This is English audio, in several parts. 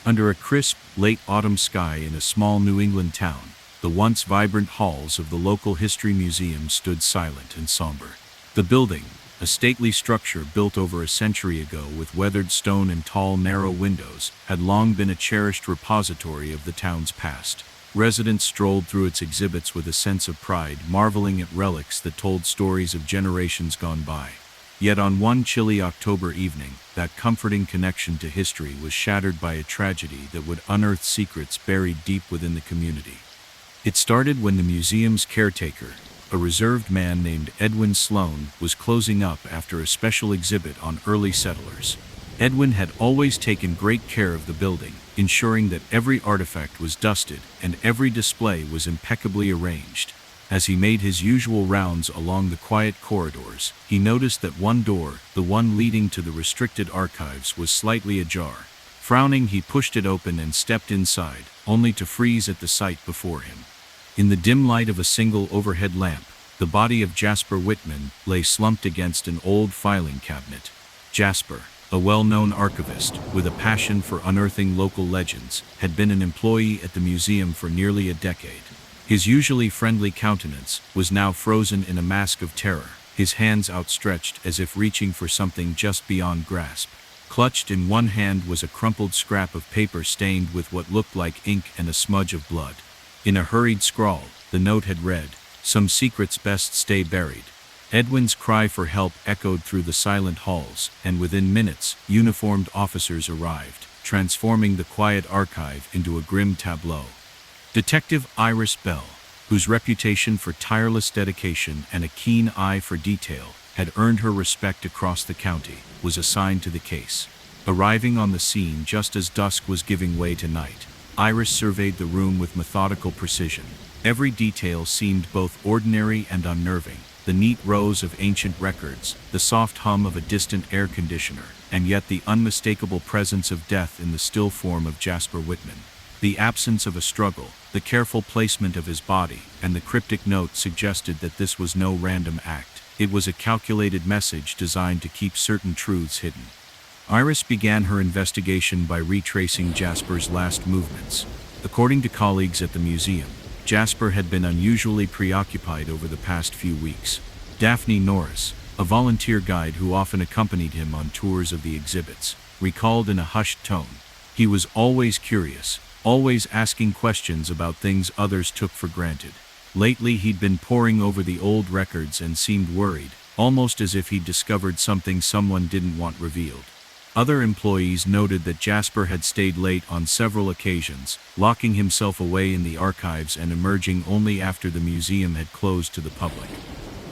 Under a crisp, late autumn sky in a small New England town, the once vibrant halls of the local history museum stood silent and somber. The building, a stately structure built over a century ago with weathered stone and tall, narrow windows, had long been a cherished repository of the town's past. Residents strolled through its exhibits with a sense of pride, marveling at relics that told stories of generations gone by. Yet on one chilly October evening, that comforting connection to history was shattered by a tragedy that would unearth secrets buried deep within the community. It started when the museum's caretaker, a reserved man named Edwin Sloan, was closing up after a special exhibit on early settlers. Edwin had always taken great care of the building, ensuring that every artifact was dusted and every display was impeccably arranged. As he made his usual rounds along the quiet corridors, he noticed that one door, the one leading to the restricted archives, was slightly ajar. Frowning, he pushed it open and stepped inside, only to freeze at the sight before him. In the dim light of a single overhead lamp, the body of Jasper Whitman lay slumped against an old filing cabinet. Jasper, a well-known archivist with a passion for unearthing local legends, had been an employee at the museum for nearly a decade. His usually friendly countenance was now frozen in a mask of terror, his hands outstretched as if reaching for something just beyond grasp. Clutched in one hand was a crumpled scrap of paper stained with what looked like ink and a smudge of blood. In a hurried scrawl, the note had read, "Some secrets best stay buried." Edwin's cry for help echoed through the silent halls, and within minutes, uniformed officers arrived, transforming the quiet archive into a grim tableau. Detective Iris Bell, whose reputation for tireless dedication and a keen eye for detail had earned her respect across the county, was assigned to the case. Arriving on the scene just as dusk was giving way to night, Iris surveyed the room with methodical precision. Every detail seemed both ordinary and unnerving. The neat rows of ancient records, the soft hum of a distant air conditioner, and yet the unmistakable presence of death in the still form of Jasper Whitman. The absence of a struggle, the careful placement of his body, and the cryptic note suggested that this was no random act. It was a calculated message designed to keep certain truths hidden. Iris began her investigation by retracing Jasper's last movements. According to colleagues at the museum, Jasper had been unusually preoccupied over the past few weeks. Daphne Norris, a volunteer guide who often accompanied him on tours of the exhibits, recalled in a hushed tone, "He was always curious, always asking questions about things others took for granted. Lately he'd been poring over the old records and seemed worried, almost as if he'd discovered something someone didn't want revealed." Other employees noted that Jasper had stayed late on several occasions, locking himself away in the archives and emerging only after the museum had closed to the public.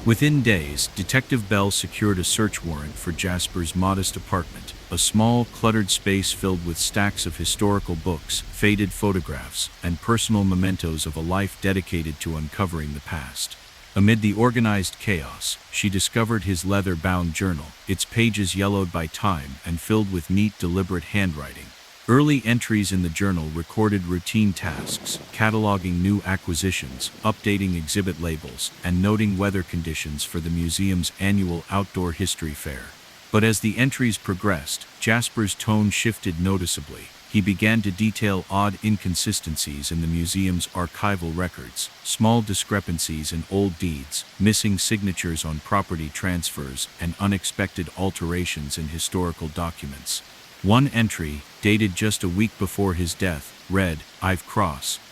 Within days, Detective Bell secured a search warrant for Jasper's modest apartment, a small, cluttered space filled with stacks of historical books, faded photographs, and personal mementos of a life dedicated to uncovering the past. Amid the organized chaos, she discovered his leather-bound journal, its pages yellowed by time and filled with neat, deliberate handwriting. Early entries in the journal recorded routine tasks, cataloging new acquisitions, updating exhibit labels, and noting weather conditions for the museum's annual outdoor history fair. But as the entries progressed, Jasper's tone shifted noticeably. He began to detail odd inconsistencies in the museum's archival records, small discrepancies in old deeds, missing signatures on property transfers, and unexpected alterations in historical documents. One entry, dated just a week before his death, read, "I've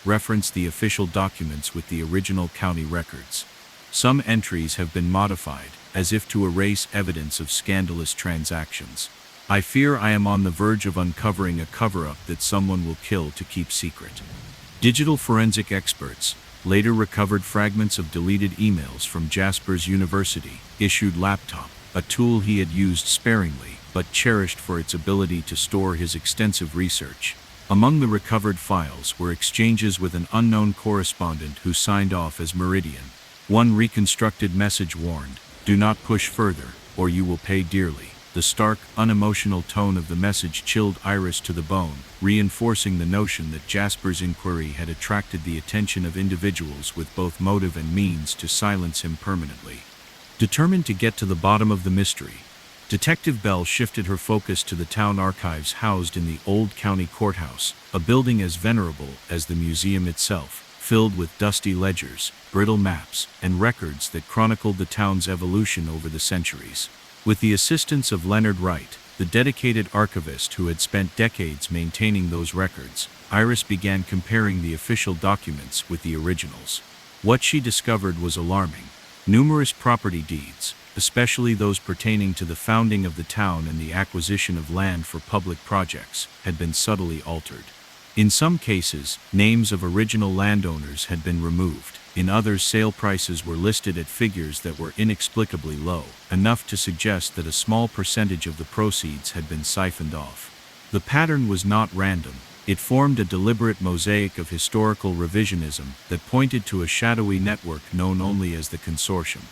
referenced the official documents with the original county records. Some entries have been modified, as if to erase evidence of scandalous transactions. I fear I am on the verge of uncovering a cover-up that someone will kill to keep secret." Digital forensic experts later recovered fragments of deleted emails from Jasper's university-issued laptop, a tool he had used sparingly but cherished for its ability to store his extensive research. Among the recovered files were exchanges with an unknown correspondent who signed off as Meridian. One reconstructed message warned, "Do not push further, or you will pay dearly." The stark, unemotional tone of the message chilled Iris to the bone, reinforcing the notion that Jasper's inquiry had attracted the attention of individuals with both motive and means to silence him permanently. Determined to get to the bottom of the mystery, Detective Bell shifted her focus to the town archives housed in the old county courthouse, a building as venerable as the museum itself, filled with dusty ledgers, brittle maps, and records that chronicled the town's evolution over the centuries. With the assistance of Leonard Wright, the dedicated archivist who had spent decades maintaining those records, Iris began comparing the official documents with the originals. What she discovered was alarming. Numerous property deeds, especially those pertaining to the founding of the town and the acquisition of land for public projects, had been subtly altered. In some cases, names of original landowners had been removed. In others, sale prices were listed at figures that were inexplicably low, enough to suggest that a small percentage of the proceeds had been siphoned off. The pattern was not random. It formed a deliberate mosaic of historical revisionism that pointed to a shadowy network known only as the Consortium.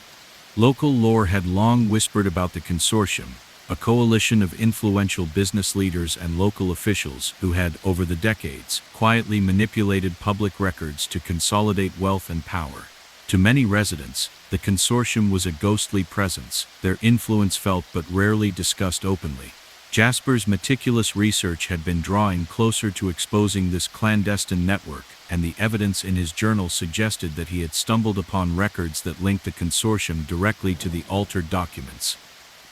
Local lore had long whispered about the Consortium, a coalition of influential business leaders and local officials who had, over the decades, quietly manipulated public records to consolidate wealth and power. To many residents, the Consortium was a ghostly presence, their influence felt but rarely discussed openly. Jasper's meticulous research had been drawing closer to exposing this clandestine network, and the evidence in his journal suggested that he had stumbled upon records that linked the Consortium directly to the altered documents.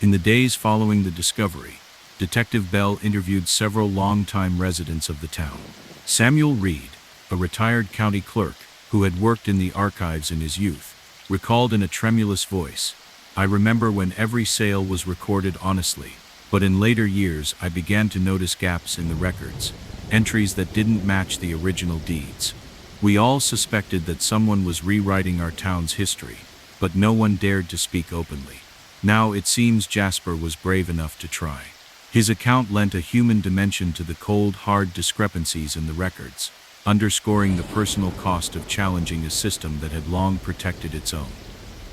In the days following the discovery, Detective Bell interviewed several longtime residents of the town. Samuel Reed, a retired county clerk who had worked in the archives in his youth, recalled in a tremulous voice, "I remember when every sale was recorded honestly, but in later years I began to notice gaps in the records, entries that didn't match the original deeds. We all suspected that someone was rewriting our town's history, but no one dared to speak openly. Now it seems Jasper was brave enough to try." His account lent a human dimension to the cold, hard discrepancies in the records, underscoring the personal cost of challenging a system that had long protected its own.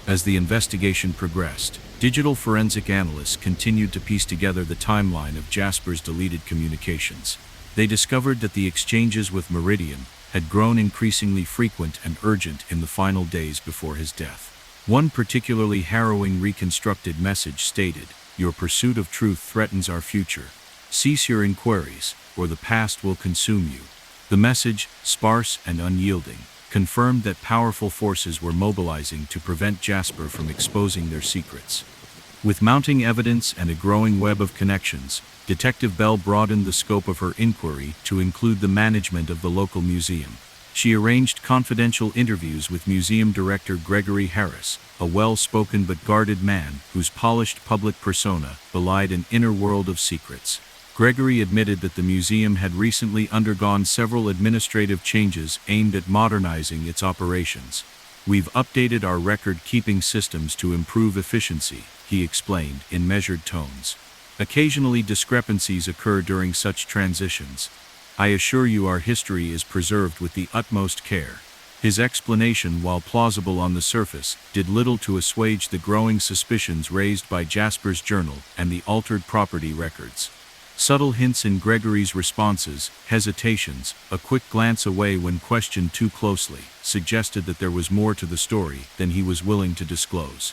As the investigation progressed, digital forensic analysts continued to piece together the timeline of Jasper's deleted communications. They discovered that the exchanges with Meridian had grown increasingly frequent and urgent in the final days before his death. One particularly harrowing reconstructed message stated, "Your pursuit of truth threatens our future. Cease your inquiries, or the past will consume you." The message, sparse and unyielding, confirmed that powerful forces were mobilizing to prevent Jasper from exposing their secrets. With mounting evidence and a growing web of connections, Detective Bell broadened the scope of her inquiry to include the management of the local museum. She arranged confidential interviews with museum director Gregory Harris, a well-spoken but guarded man whose polished public persona belied an inner world of secrets. Gregory admitted that the museum had recently undergone several administrative changes aimed at modernizing its operations. "We've updated our record-keeping systems to improve efficiency," he explained in measured tones. "Occasionally discrepancies occur during such transitions. I assure you our history is preserved with the utmost care." His explanation, while plausible on the surface, did little to assuage the growing suspicions raised by Jasper's journal and the altered property records. Subtle hints in Gregory's responses, hesitations, a quick glance away when questioned too closely, suggested that there was more to the story than he was willing to disclose.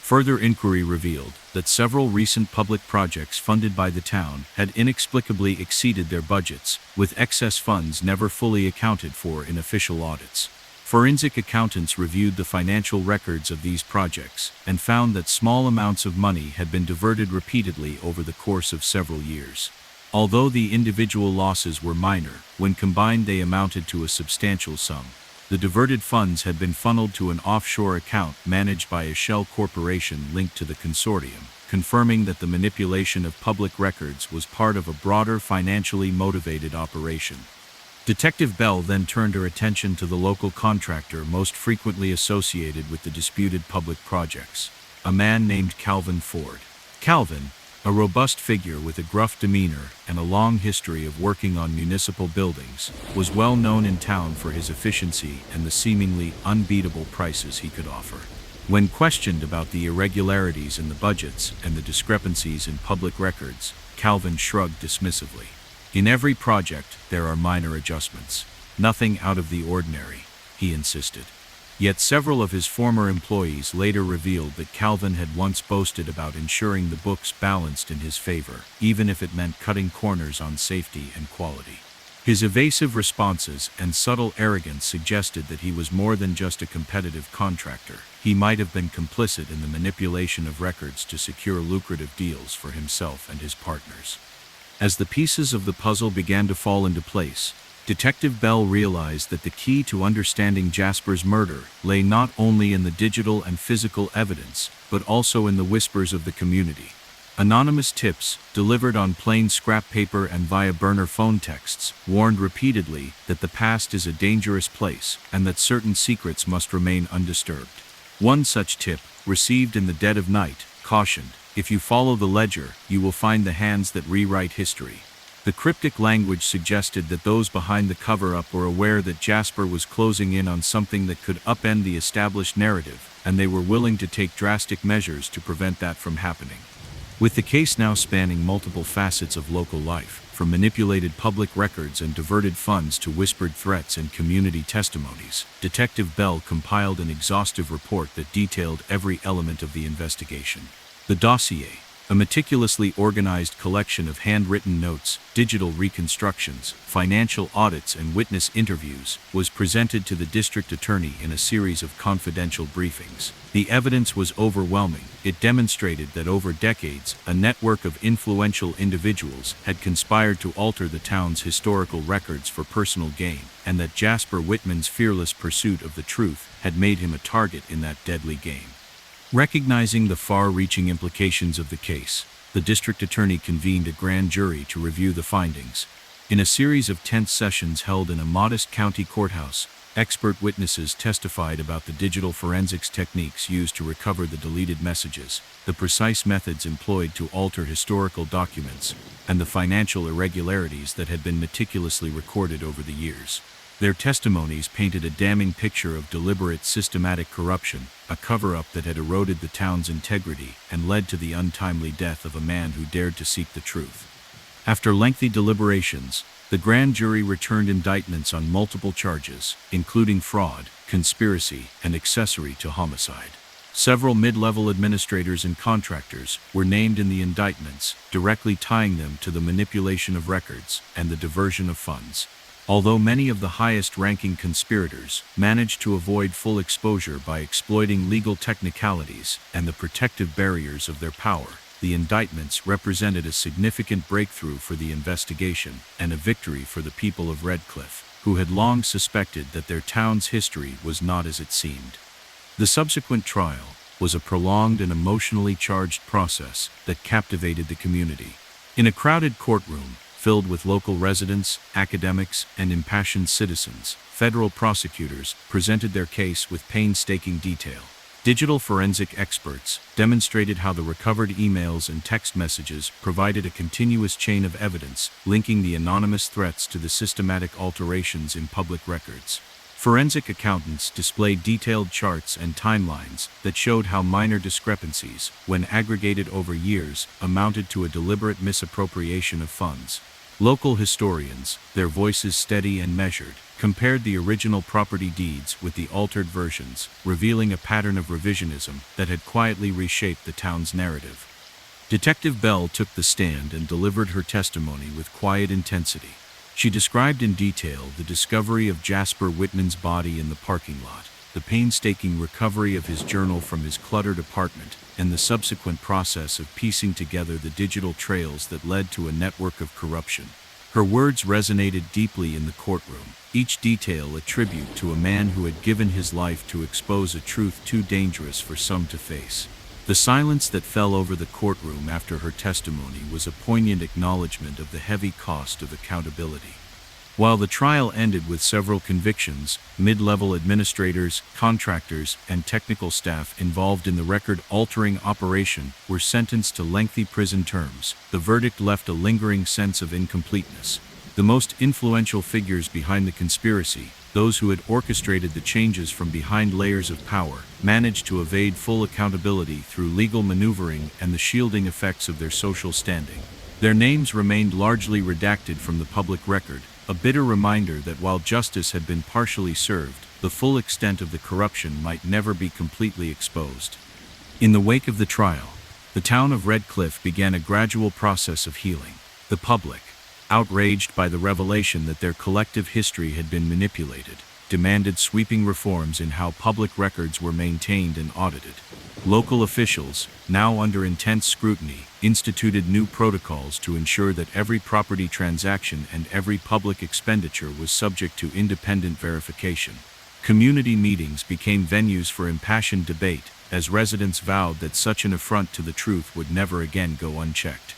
Further inquiry revealed that several recent public projects funded by the town had inexplicably exceeded their budgets, with excess funds never fully accounted for in official audits. Forensic accountants reviewed the financial records of these projects and found that small amounts of money had been diverted repeatedly over the course of several years. Although the individual losses were minor, when combined they amounted to a substantial sum. The diverted funds had been funneled to an offshore account managed by a shell corporation linked to the consortium, confirming that the manipulation of public records was part of a broader financially motivated operation. Detective Bell then turned her attention to the local contractor most frequently associated with the disputed public projects, a man named Calvin Ford. Calvin, a robust figure with a gruff demeanor and a long history of working on municipal buildings, was well known in town for his efficiency and the seemingly unbeatable prices he could offer. When questioned about the irregularities in the budgets and the discrepancies in public records, Calvin shrugged dismissively. "In every project, there are minor adjustments. Nothing out of the ordinary," he insisted. Yet several of his former employees later revealed that Calvin had once boasted about ensuring the books balanced in his favor, even if it meant cutting corners on safety and quality. His evasive responses and subtle arrogance suggested that he was more than just a competitive contractor. He might have been complicit in the manipulation of records to secure lucrative deals for himself and his partners. As the pieces of the puzzle began to fall into place, Detective Bell realized that the key to understanding Jasper's murder lay not only in the digital and physical evidence, but also in the whispers of the community. Anonymous tips, delivered on plain scrap paper and via burner phone texts, warned repeatedly that the past is a dangerous place and that certain secrets must remain undisturbed. One such tip, received in the dead of night, cautioned, "If you follow the ledger, you will find the hands that rewrite history." The cryptic language suggested that those behind the cover-up were aware that Jasper was closing in on something that could upend the established narrative, and they were willing to take drastic measures to prevent that from happening. With the case now spanning multiple facets of local life, from manipulated public records and diverted funds to whispered threats and community testimonies, Detective Bell compiled an exhaustive report that detailed every element of the investigation. The dossier, a meticulously organized collection of handwritten notes, digital reconstructions, financial audits, and witness interviews, was presented to the district attorney in a series of confidential briefings. The evidence was overwhelming. It demonstrated that over decades, a network of influential individuals had conspired to alter the town's historical records for personal gain, and that Jasper Whitman's fearless pursuit of the truth had made him a target in that deadly game. Recognizing the far-reaching implications of the case, the district attorney convened a grand jury to review the findings. In a series of tense sessions held in a modest county courthouse, expert witnesses testified about the digital forensics techniques used to recover the deleted messages, the precise methods employed to alter historical documents, and the financial irregularities that had been meticulously recorded over the years. Their testimonies painted a damning picture of deliberate, systematic corruption, a cover-up that had eroded the town's integrity and led to the untimely death of a man who dared to seek the truth. After lengthy deliberations, the grand jury returned indictments on multiple charges, including fraud, conspiracy, and accessory to homicide. Several mid-level administrators and contractors were named in the indictments, directly tying them to the manipulation of records and the diversion of funds. Although many of the highest-ranking conspirators managed to avoid full exposure by exploiting legal technicalities and the protective barriers of their power, the indictments represented a significant breakthrough for the investigation and a victory for the people of Redcliffe, who had long suspected that their town's history was not as it seemed. The subsequent trial was a prolonged and emotionally charged process that captivated the community. In a crowded courtroom, filled with local residents, academics, and impassioned citizens, federal prosecutors presented their case with painstaking detail. Digital forensic experts demonstrated how the recovered emails and text messages provided a continuous chain of evidence linking the anonymous threats to the systematic alterations in public records. Forensic accountants displayed detailed charts and timelines that showed how minor discrepancies, when aggregated over years, amounted to a deliberate misappropriation of funds. Local historians, their voices steady and measured, compared the original property deeds with the altered versions, revealing a pattern of revisionism that had quietly reshaped the town's narrative. Detective Bell took the stand and delivered her testimony with quiet intensity. She described in detail the discovery of Jasper Whitman's body in the parking lot, the painstaking recovery of his journal from his cluttered apartment, and the subsequent process of piecing together the digital trails that led to a network of corruption. Her words resonated deeply in the courtroom, each detail a tribute to a man who had given his life to expose a truth too dangerous for some to face. The silence that fell over the courtroom after her testimony was a poignant acknowledgement of the heavy cost of accountability. While the trial ended with several convictions, mid-level administrators, contractors, and technical staff involved in the record-altering operation were sentenced to lengthy prison terms. The verdict left a lingering sense of incompleteness. The most influential figures behind the conspiracy, those who had orchestrated the changes from behind layers of power, managed to evade full accountability through legal maneuvering and the shielding effects of their social standing. Their names remained largely redacted from the public record, a bitter reminder that while justice had been partially served, the full extent of the corruption might never be completely exposed. In the wake of the trial, the town of Red Cliff began a gradual process of healing. The public, outraged by the revelation that their collective history had been manipulated, demanded sweeping reforms in how public records were maintained and audited. Local officials, now under intense scrutiny, instituted new protocols to ensure that every property transaction and every public expenditure was subject to independent verification. Community meetings became venues for impassioned debate, as residents vowed that such an affront to the truth would never again go unchecked.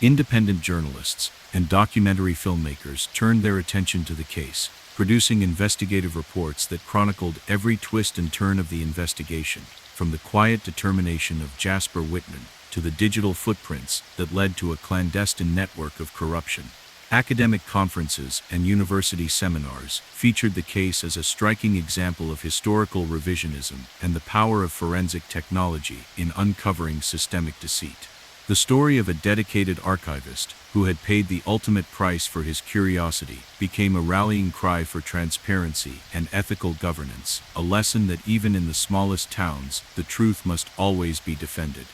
Independent journalists and documentary filmmakers turned their attention to the case, producing investigative reports that chronicled every twist and turn of the investigation, from the quiet determination of Jasper Whitman to the digital footprints that led to a clandestine network of corruption. Academic conferences and university seminars featured the case as a striking example of historical revisionism and the power of forensic technology in uncovering systemic deceit. The story of a dedicated archivist who had paid the ultimate price for his curiosity became a rallying cry for transparency and ethical governance, a lesson that even in the smallest towns, the truth must always be defended.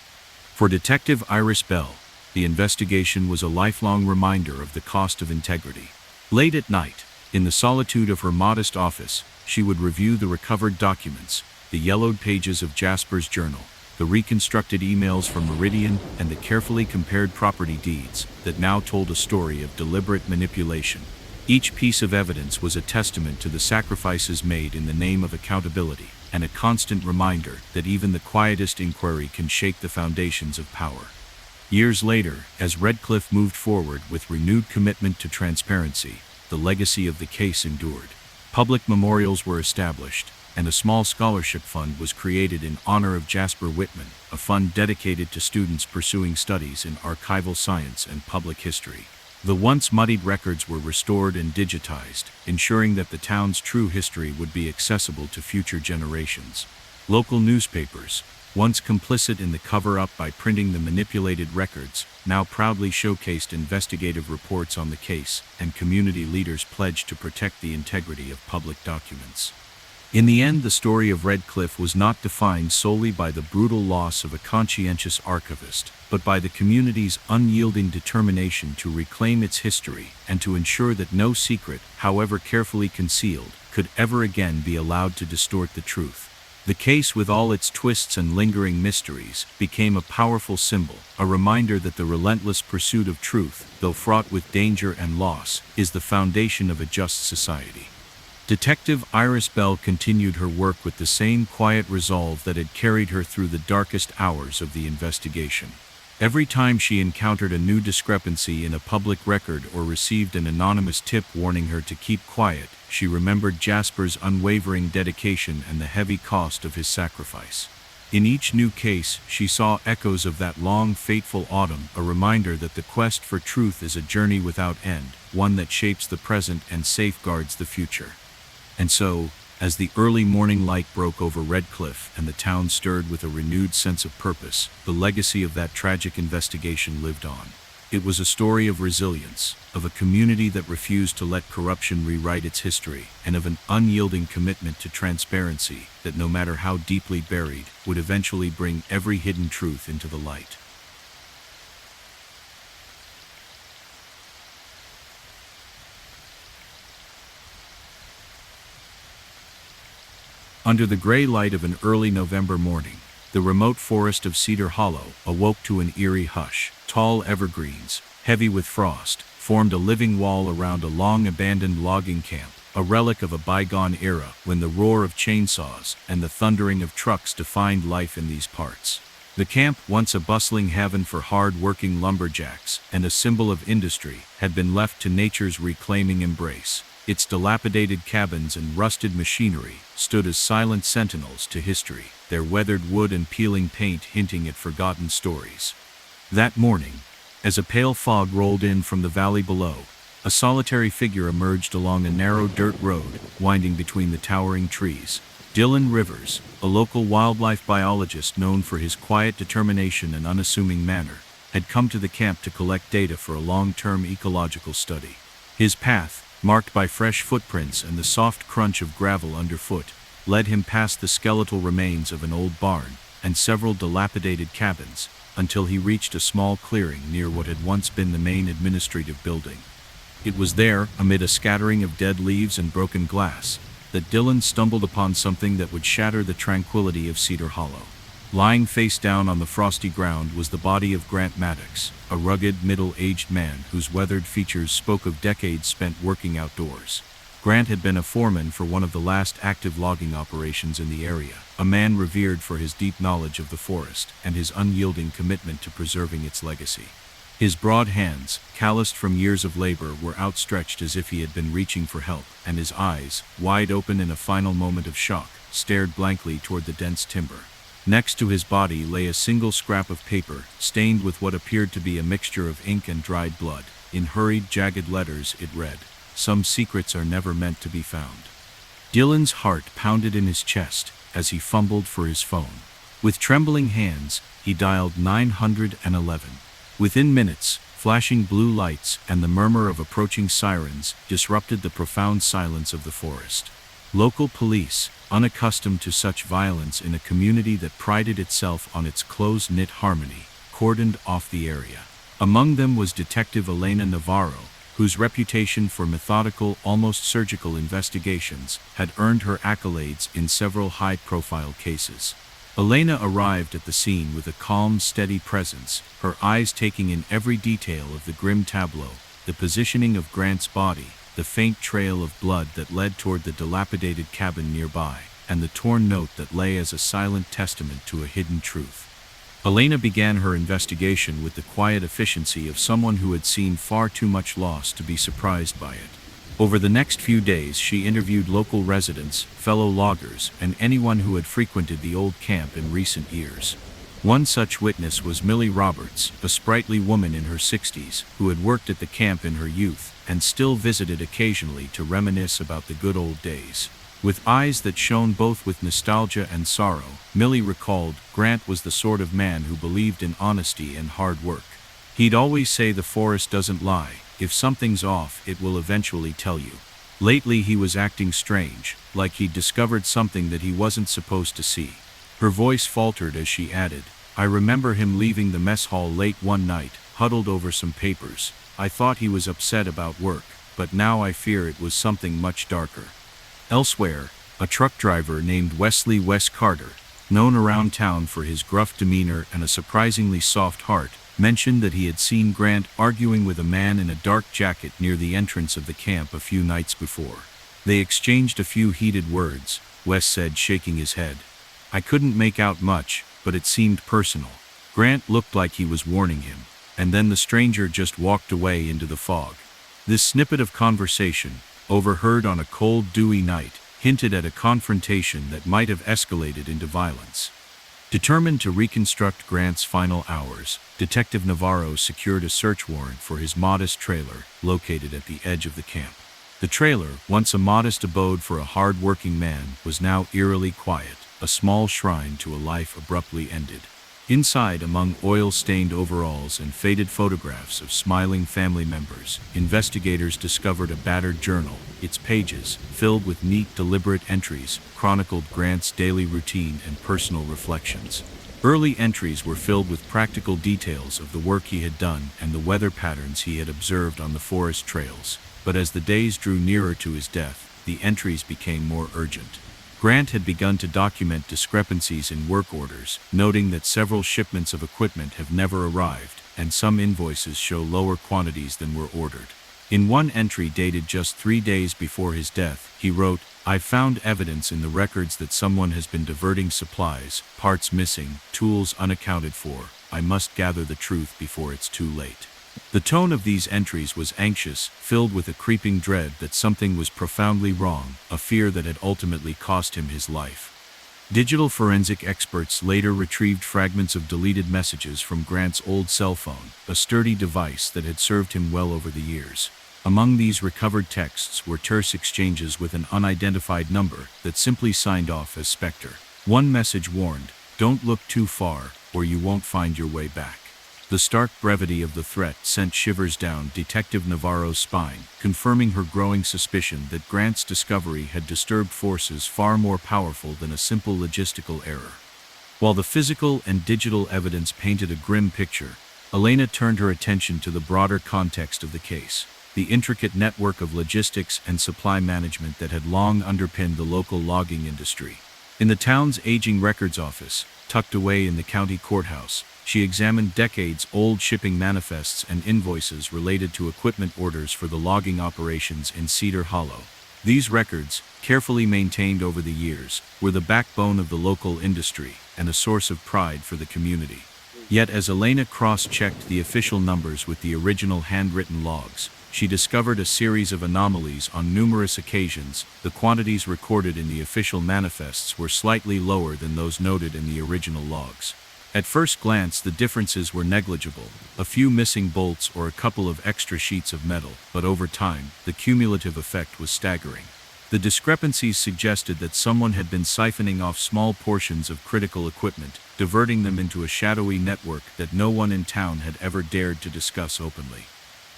For Detective Iris Bell, the investigation was a lifelong reminder of the cost of integrity. Late at night, in the solitude of her modest office, she would review the recovered documents, the yellowed pages of Jasper's journal, the reconstructed emails from Meridian, and the carefully compared property deeds that now told a story of deliberate manipulation. Each piece of evidence was a testament to the sacrifices made in the name of accountability, and a constant reminder that even the quietest inquiry can shake the foundations of power. Years later, as Red Cliff moved forward with renewed commitment to transparency, the legacy of the case endured. Public memorials were established, and a small scholarship fund was created in honor of Jasper Whitman, a fund dedicated to students pursuing studies in archival science and public history. The once muddied records were restored and digitized, ensuring that the town's true history would be accessible to future generations. Local newspapers, once complicit in the cover-up by printing the manipulated records, now proudly showcased investigative reports on the case, and community leaders pledged to protect the integrity of public documents. In the end, the story of Red Cliff was not defined solely by the brutal loss of a conscientious archivist, but by the community's unyielding determination to reclaim its history and to ensure that no secret, however carefully concealed, could ever again be allowed to distort the truth. The case, with all its twists and lingering mysteries, became a powerful symbol, a reminder that the relentless pursuit of truth, though fraught with danger and loss, is the foundation of a just society. Detective Iris Bell continued her work with the same quiet resolve that had carried her through the darkest hours of the investigation. Every time she encountered a new discrepancy in a public record or received an anonymous tip warning her to keep quiet, she remembered Jasper's unwavering dedication and the heavy cost of his sacrifice. In each new case, she saw echoes of that long, fateful autumn, a reminder that the quest for truth is a journey without end, one that shapes the present and safeguards the future. And so, as the early morning light broke over Red Cliff and the town stirred with a renewed sense of purpose, the legacy of that tragic investigation lived on. It was a story of resilience, of a community that refused to let corruption rewrite its history, and of an unyielding commitment to transparency that, no matter how deeply buried, would eventually bring every hidden truth into the light. Under the gray light of an early November morning, the remote forest of Cedar Hollow awoke to an eerie hush. Tall evergreens, heavy with frost, formed a living wall around a long-abandoned logging camp, a relic of a bygone era when the roar of chainsaws and the thundering of trucks defined life in these parts. The camp, once a bustling haven for hard-working lumberjacks and a symbol of industry, had been left to nature's reclaiming embrace. Its dilapidated cabins and rusted machinery stood as silent sentinels to history, their weathered wood and peeling paint hinting at forgotten stories. That morning, as a pale fog rolled in from the valley below, a solitary figure emerged along a narrow dirt road winding between the towering trees. Dylan Rivers, a local wildlife biologist known for his quiet determination and unassuming manner, had come to the camp to collect data for a long-term ecological study. His path, marked by fresh footprints and the soft crunch of gravel underfoot, led him past the skeletal remains of an old barn and several dilapidated cabins, until he reached a small clearing near what had once been the main administrative building. It was there, amid a scattering of dead leaves and broken glass, that Dylan stumbled upon something that would shatter the tranquility of Cedar Hollow. Lying face down on the frosty ground was the body of Grant Maddox, a rugged, middle-aged man whose weathered features spoke of decades spent working outdoors. Grant had been a foreman for one of the last active logging operations in the area, a man revered for his deep knowledge of the forest and his unyielding commitment to preserving its legacy. His broad hands, calloused from years of labor, were outstretched as if he had been reaching for help, and his eyes, wide open in a final moment of shock, stared blankly toward the dense timber. Next to his body lay a single scrap of paper, stained with what appeared to be a mixture of ink and dried blood. In hurried, jagged letters it read, "Some secrets are never meant to be found." Dylan's heart pounded in his chest as he fumbled for his phone. With trembling hands, he dialed 911. Within minutes, flashing blue lights and the murmur of approaching sirens disrupted the profound silence of the forest. Local police, unaccustomed to such violence in a community that prided itself on its close-knit harmony, cordoned off the area. Among them was Detective Elena Navarro, whose reputation for methodical, almost surgical investigations had earned her accolades in several high-profile cases. Elena arrived at the scene with a calm, steady presence, her eyes taking in every detail of the grim tableau, the positioning of Grant's body, the faint trail of blood that led toward the dilapidated cabin nearby, and the torn note that lay as a silent testament to a hidden truth. Elena began her investigation with the quiet efficiency of someone who had seen far too much loss to be surprised by it. Over the next few days, she interviewed local residents, fellow loggers, and anyone who had frequented the old camp in recent years. One such witness was Millie Roberts, a sprightly woman in her 60s, who had worked at the camp in her youth, and still visited occasionally to reminisce about the good old days. With eyes that shone both with nostalgia and sorrow, Millie recalled, Grant was the sort of man who believed in honesty and hard work. He'd always say the forest doesn't lie. If something's off, it will eventually tell you. Lately he was acting strange, like he'd discovered something that he wasn't supposed to see. Her voice faltered as she added, I remember him leaving the mess hall late one night, huddled over some papers. I thought he was upset about work, but now I fear it was something much darker. Elsewhere, a truck driver named Wesley Wes Carter, known around town for his gruff demeanor and a surprisingly soft heart, mentioned that he had seen Grant arguing with a man in a dark jacket near the entrance of the camp a few nights before. They exchanged a few heated words, Wes said, shaking his head. I couldn't make out much, but it seemed personal. Grant looked like he was warning him, and then the stranger just walked away into the fog. This snippet of conversation, overheard on a cold, dewy night, hinted at a confrontation that might have escalated into violence. Determined to reconstruct Grant's final hours, Detective Navarro secured a search warrant for his modest trailer, located at the edge of the camp. The trailer, once a modest abode for a hard-working man, was now eerily quiet, a small shrine to a life abruptly ended. Inside, among oil-stained overalls and faded photographs of smiling family members, investigators discovered a battered journal. Its pages, filled with neat, deliberate entries, chronicled Grant's daily routine and personal reflections. Early entries were filled with practical details of the work he had done and the weather patterns he had observed on the forest trails. But as the days drew nearer to his death, the entries became more urgent. Grant had begun to document discrepancies in work orders, noting that several shipments of equipment have never arrived, and some invoices show lower quantities than were ordered. In one entry dated just 3 days before his death, he wrote, I found evidence in the records that someone has been diverting supplies, parts missing, tools unaccounted for. I must gather the truth before it's too late. The tone of these entries was anxious, filled with a creeping dread that something was profoundly wrong, a fear that had ultimately cost him his life. Digital forensic experts later retrieved fragments of deleted messages from Grant's old cell phone, a sturdy device that had served him well over the years. Among these recovered texts were terse exchanges with an unidentified number that simply signed off as Spectre. One message warned, don't look too far, or you won't find your way back. The stark brevity of the threat sent shivers down Detective Navarro's spine, confirming her growing suspicion that Grant's discovery had disturbed forces far more powerful than a simple logistical error. While the physical and digital evidence painted a grim picture, Elena turned her attention to the broader context of the case, the intricate network of logistics and supply management that had long underpinned the local logging industry. In the town's aging records office, tucked away in the county courthouse, she examined decades-old shipping manifests and invoices related to equipment orders for the logging operations in Cedar Hollow. These records, carefully maintained over the years, were the backbone of the local industry and a source of pride for the community. Yet as Elena cross-checked the official numbers with the original handwritten logs, she discovered a series of anomalies on numerous occasions. The quantities recorded in the official manifests were slightly lower than those noted in the original logs. At first glance, the differences were negligible, a few missing bolts or a couple of extra sheets of metal, but over time, the cumulative effect was staggering. The discrepancies suggested that someone had been siphoning off small portions of critical equipment, diverting them into a shadowy network that no one in town had ever dared to discuss openly.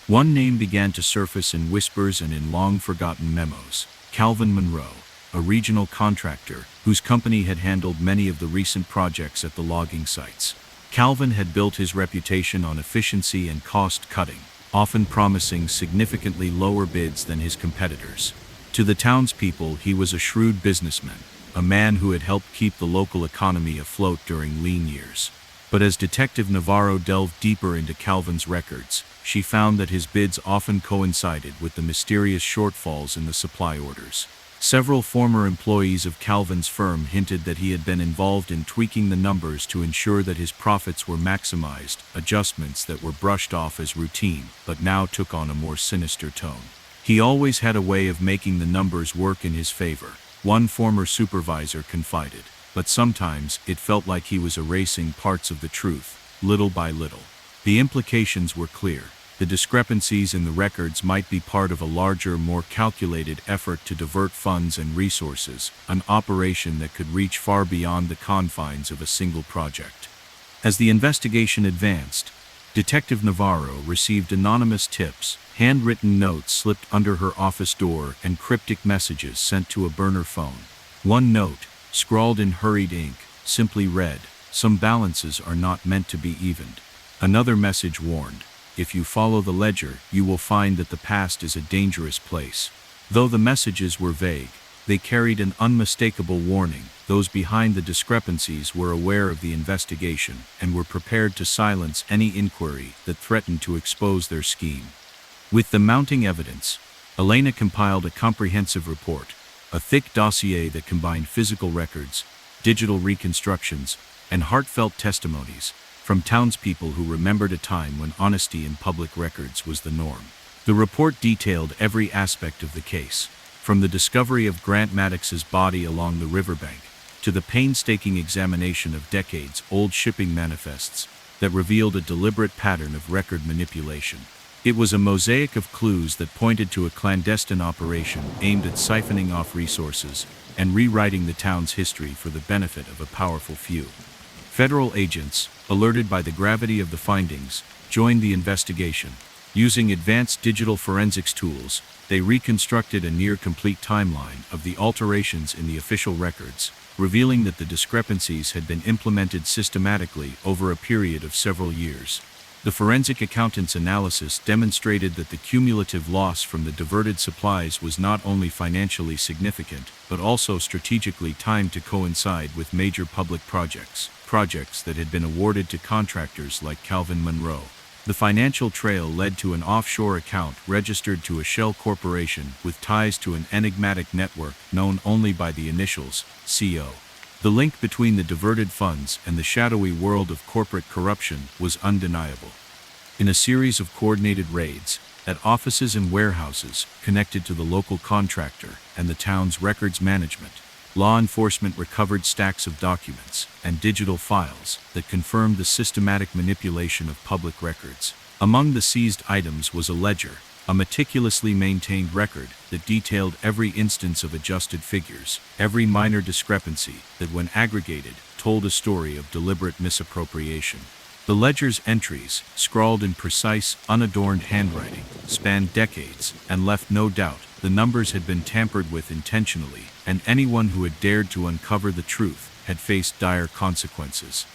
One name began to surface in whispers and in long-forgotten memos: Calvin Monroe, a regional contractor whose company had handled many of the recent projects at the logging sites. Calvin had built his reputation on efficiency and cost-cutting, often promising significantly lower bids than his competitors. To the townspeople, he was a shrewd businessman, a man who had helped keep the local economy afloat during lean years. But as Detective Navarro delved deeper into Calvin's records, she found that his bids often coincided with the mysterious shortfalls in the supply orders. Several former employees of Calvin's firm hinted that he had been involved in tweaking the numbers to ensure that his profits were maximized, adjustments that were brushed off as routine but now took on a more sinister tone. He always had a way of making the numbers work in his favor, one former supervisor confided, but sometimes it felt like he was erasing parts of the truth, little by little. The implications were clear. The discrepancies in the records might be part of a larger, more calculated effort to divert funds and resources, an operation that could reach far beyond the confines of a single project. As the investigation advanced, Detective Navarro received anonymous tips, handwritten notes slipped under her office door, and cryptic messages sent to a burner phone. One note, scrawled in hurried ink, simply read, "Some balances are not meant to be evened." Another message warned, "If you follow the ledger, you will find that the past is a dangerous place." Though the messages were vague, they carried an unmistakable warning. Those behind the discrepancies were aware of the investigation and were prepared to silence any inquiry that threatened to expose their scheme. With the mounting evidence, Elena compiled a comprehensive report, a thick dossier that combined physical records, digital reconstructions, and heartfelt testimonies from townspeople who remembered a time when honesty in public records was the norm. The report detailed every aspect of the case, from the discovery of Grant Maddox's body along the riverbank to the painstaking examination of decades-old shipping manifests that revealed a deliberate pattern of record manipulation. It was a mosaic of clues that pointed to a clandestine operation aimed at siphoning off resources and rewriting the town's history for the benefit of a powerful few. Federal agents, alerted by the gravity of the findings, joined the investigation. Using advanced digital forensics tools, they reconstructed a near-complete timeline of the alterations in the official records, revealing that the discrepancies had been implemented systematically over a period of several years. The forensic accountant's analysis demonstrated that the cumulative loss from the diverted supplies was not only financially significant, but also strategically timed to coincide with major public projects that had been awarded to contractors like Calvin Monroe. The financial trail led to an offshore account registered to a shell corporation with ties to an enigmatic network known only by the initials, CO. The link between the diverted funds and the shadowy world of corporate corruption was undeniable. In a series of coordinated raids, at offices and warehouses connected to the local contractor and the town's records management, law enforcement recovered stacks of documents and digital files that confirmed the systematic manipulation of public records. Among the seized items was a ledger, a meticulously maintained record that detailed every instance of adjusted figures, every minor discrepancy that, when aggregated, told a story of deliberate misappropriation. The ledger's entries, scrawled in precise, unadorned handwriting, spanned decades and left no doubt the numbers had been tampered with intentionally, and anyone who had dared to uncover the truth had faced dire consequences.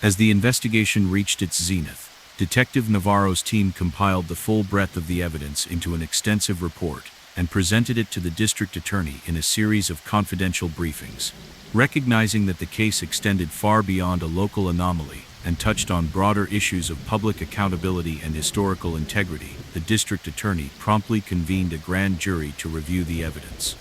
As the investigation reached its zenith, Detective Navarro's team compiled the full breadth of the evidence into an extensive report and presented it to the district attorney in a series of confidential briefings. Recognizing that the case extended far beyond a local anomaly and touched on broader issues of public accountability and historical integrity, the district attorney promptly convened a grand jury to review the evidence.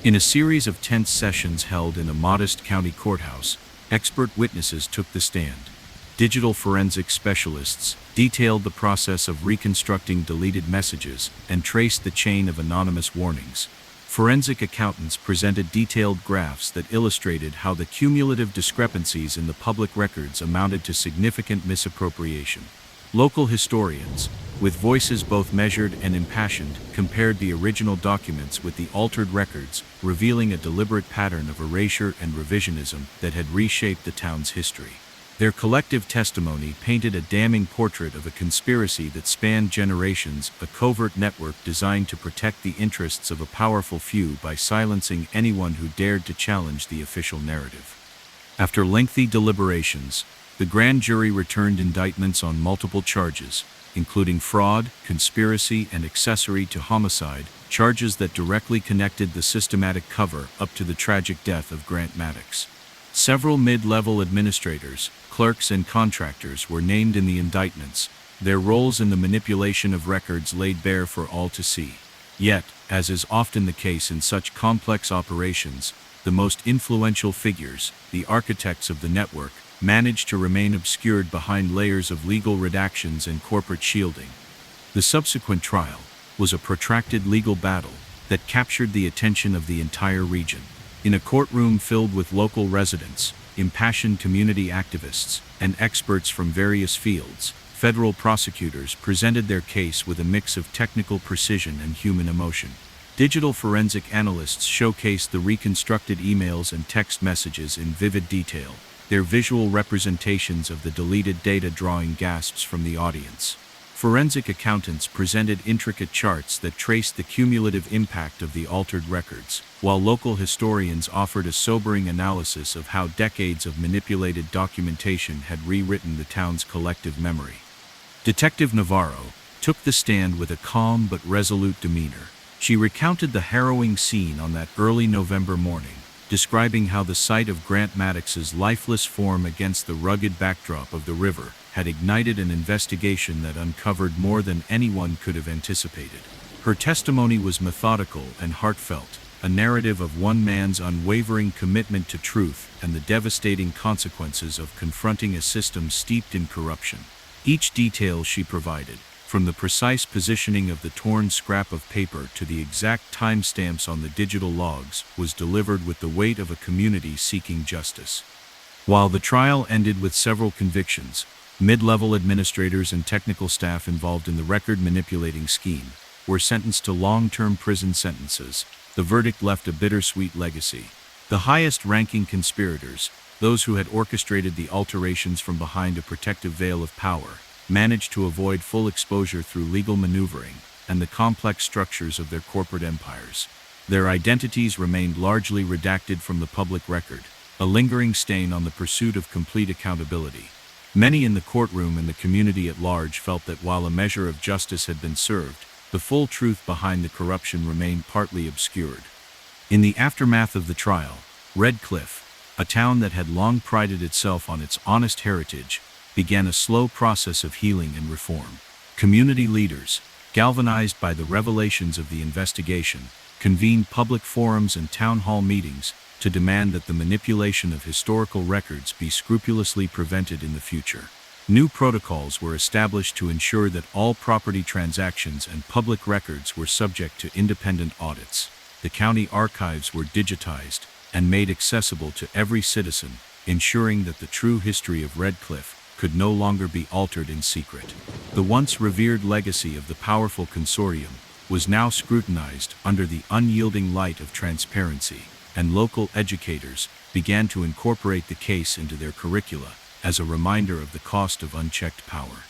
In a series of tense sessions held in a modest county courthouse, expert witnesses took the stand. Digital forensic specialists detailed the process of reconstructing deleted messages and traced the chain of anonymous warnings. Forensic accountants presented detailed graphs that illustrated how the cumulative discrepancies in the public records amounted to significant misappropriation. Local historians, with voices both measured and impassioned, compared the original documents with the altered records, revealing a deliberate pattern of erasure and revisionism that had reshaped the town's history. Their collective testimony painted a damning portrait of a conspiracy that spanned generations, a covert network designed to protect the interests of a powerful few by silencing anyone who dared to challenge the official narrative. After lengthy deliberations, the grand jury returned indictments on multiple charges, including fraud, conspiracy, and accessory to homicide, charges that directly connected the systematic cover-up to the tragic death of Grant Maddox. Several mid-level administrators, clerks, and contractors were named in the indictments, their roles in the manipulation of records laid bare for all to see. Yet, as is often the case in such complex operations, the most influential figures, the architects of the network, managed to remain obscured behind layers of legal redactions and corporate shielding. The subsequent trial was a protracted legal battle that captured the attention of the entire region. In a courtroom filled with local residents, impassioned community activists, and experts from various fields, federal prosecutors presented their case with a mix of technical precision and human emotion. Digital forensic analysts showcased the reconstructed emails and text messages in vivid detail, their visual representations of the deleted data drawing gasps from the audience. Forensic accountants presented intricate charts that traced the cumulative impact of the altered records, while local historians offered a sobering analysis of how decades of manipulated documentation had rewritten the town's collective memory. Detective Navarro took the stand with a calm but resolute demeanor. She recounted the harrowing scene on that early November morning, describing how the sight of Grant Maddox's lifeless form against the rugged backdrop of the river had ignited an investigation that uncovered more than anyone could have anticipated. Her testimony was methodical and heartfelt, a narrative of one man's unwavering commitment to truth and the devastating consequences of confronting a system steeped in corruption. Each detail she provided, from the precise positioning of the torn scrap of paper to the exact timestamps on the digital logs, was delivered with the weight of a community seeking justice. While the trial ended with several convictions, mid-level administrators and technical staff involved in the record-manipulating scheme were sentenced to long-term prison sentences. The verdict left a bittersweet legacy. The highest-ranking conspirators, those who had orchestrated the alterations from behind a protective veil of power, managed to avoid full exposure through legal maneuvering and the complex structures of their corporate empires. Their identities remained largely redacted from the public record, a lingering stain on the pursuit of complete accountability. Many in the courtroom and the community at large felt that while a measure of justice had been served, the full truth behind the corruption remained partly obscured. In the aftermath of the trial, Red Cliff, a town that had long prided itself on its honest heritage, began a slow process of healing and reform. Community leaders, galvanized by the revelations of the investigation, convened public forums and town hall meetings to demand that the manipulation of historical records be scrupulously prevented in the future. New protocols were established to ensure that all property transactions and public records were subject to independent audits. The county archives were digitized and made accessible to every citizen, ensuring that the true history of Red Cliff could no longer be altered in secret. The once revered legacy of the powerful consortium was now scrutinized under the unyielding light of transparency, and local educators began to incorporate the case into their curricula, as a reminder of the cost of unchecked power.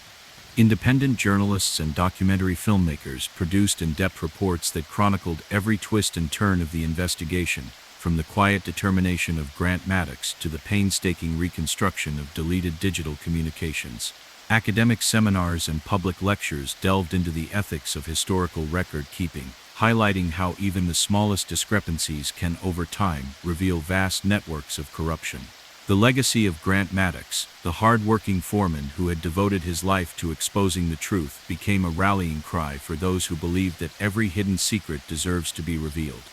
Independent journalists and documentary filmmakers produced in-depth reports that chronicled every twist and turn of the investigation, from the quiet determination of Grant Maddox to the painstaking reconstruction of deleted digital communications. Academic seminars and public lectures delved into the ethics of historical record-keeping, highlighting how even the smallest discrepancies can, over time, reveal vast networks of corruption. The legacy of Grant Maddox, the hard-working foreman who had devoted his life to exposing the truth, became a rallying cry for those who believed that every hidden secret deserves to be revealed.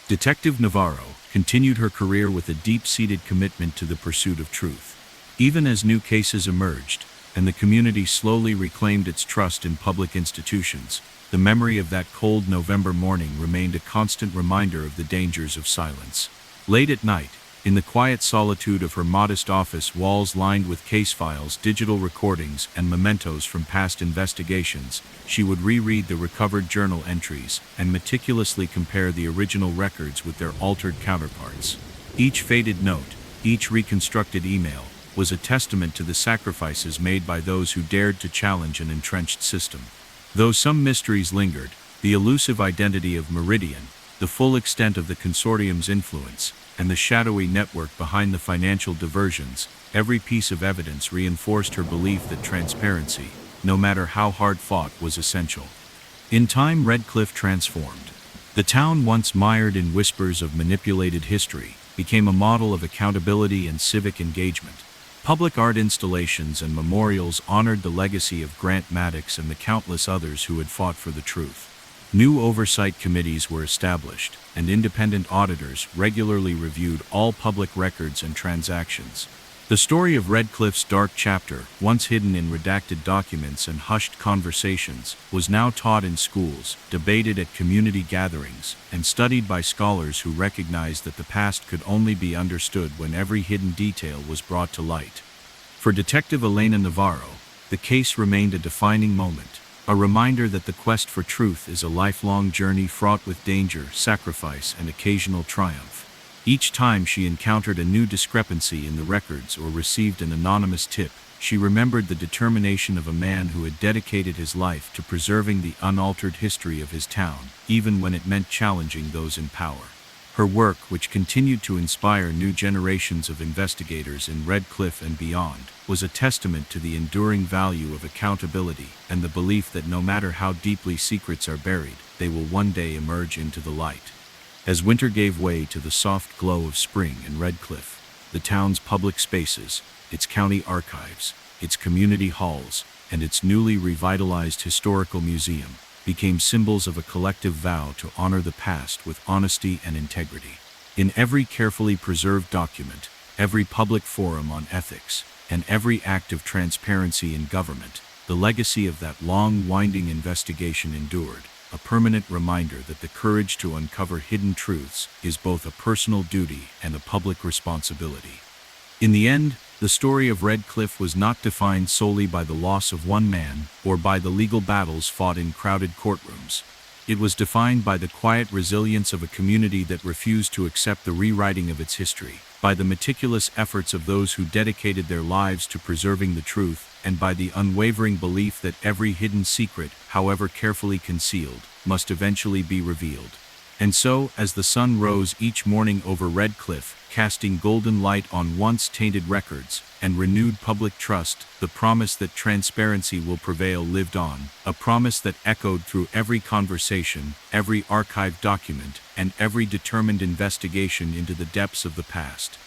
Detective Navarro continued her career with a deep-seated commitment to the pursuit of truth. Even as new cases emerged, and the community slowly reclaimed its trust in public institutions, the memory of that cold November morning remained a constant reminder of the dangers of silence. Late at night, in the quiet solitude of her modest office, walls lined with case files, digital recordings, and mementos from past investigations, she would reread the recovered journal entries and meticulously compare the original records with their altered counterparts. Each faded note, each reconstructed email, was a testament to the sacrifices made by those who dared to challenge an entrenched system. Though some mysteries lingered, the elusive identity of Meridian, the full extent of the consortium's influence, and the shadowy network behind the financial diversions, every piece of evidence reinforced her belief that transparency, no matter how hard fought, was essential. In time, Red Cliff transformed. The town, once mired in whispers of manipulated history, became a model of accountability and civic engagement. Public art installations and memorials honored the legacy of Grant Maddox and the countless others who had fought for the truth. New oversight committees were established, and independent auditors regularly reviewed all public records and transactions. The story of Red Cliff's dark chapter, once hidden in redacted documents and hushed conversations, was now taught in schools, debated at community gatherings, and studied by scholars who recognized that the past could only be understood when every hidden detail was brought to light. For Detective Elena Navarro, the case remained a defining moment, a reminder that the quest for truth is a lifelong journey fraught with danger, sacrifice, and occasional triumph. Each time she encountered a new discrepancy in the records or received an anonymous tip, she remembered the determination of a man who had dedicated his life to preserving the unaltered history of his town, even when it meant challenging those in power. Her work, which continued to inspire new generations of investigators in Red Cliff and beyond, was a testament to the enduring value of accountability and the belief that no matter how deeply secrets are buried, they will one day emerge into the light. As winter gave way to the soft glow of spring in Red Cliff, the town's public spaces, its county archives, its community halls, and its newly revitalized historical museum became symbols of a collective vow to honor the past with honesty and integrity. In every carefully preserved document, every public forum on ethics, and every act of transparency in government, the legacy of that long, winding investigation endured, a permanent reminder that the courage to uncover hidden truths is both a personal duty and a public responsibility. In the end, the story of Red Cliff was not defined solely by the loss of one man or by the legal battles fought in crowded courtrooms. It was defined by the quiet resilience of a community that refused to accept the rewriting of its history, by the meticulous efforts of those who dedicated their lives to preserving the truth, and by the unwavering belief that every hidden secret, however carefully concealed, must eventually be revealed. And so, as the sun rose each morning over Red Cliff, casting golden light on once tainted records, and renewed public trust, the promise that transparency will prevail lived on, a promise that echoed through every conversation, every archived document, and every determined investigation into the depths of the past.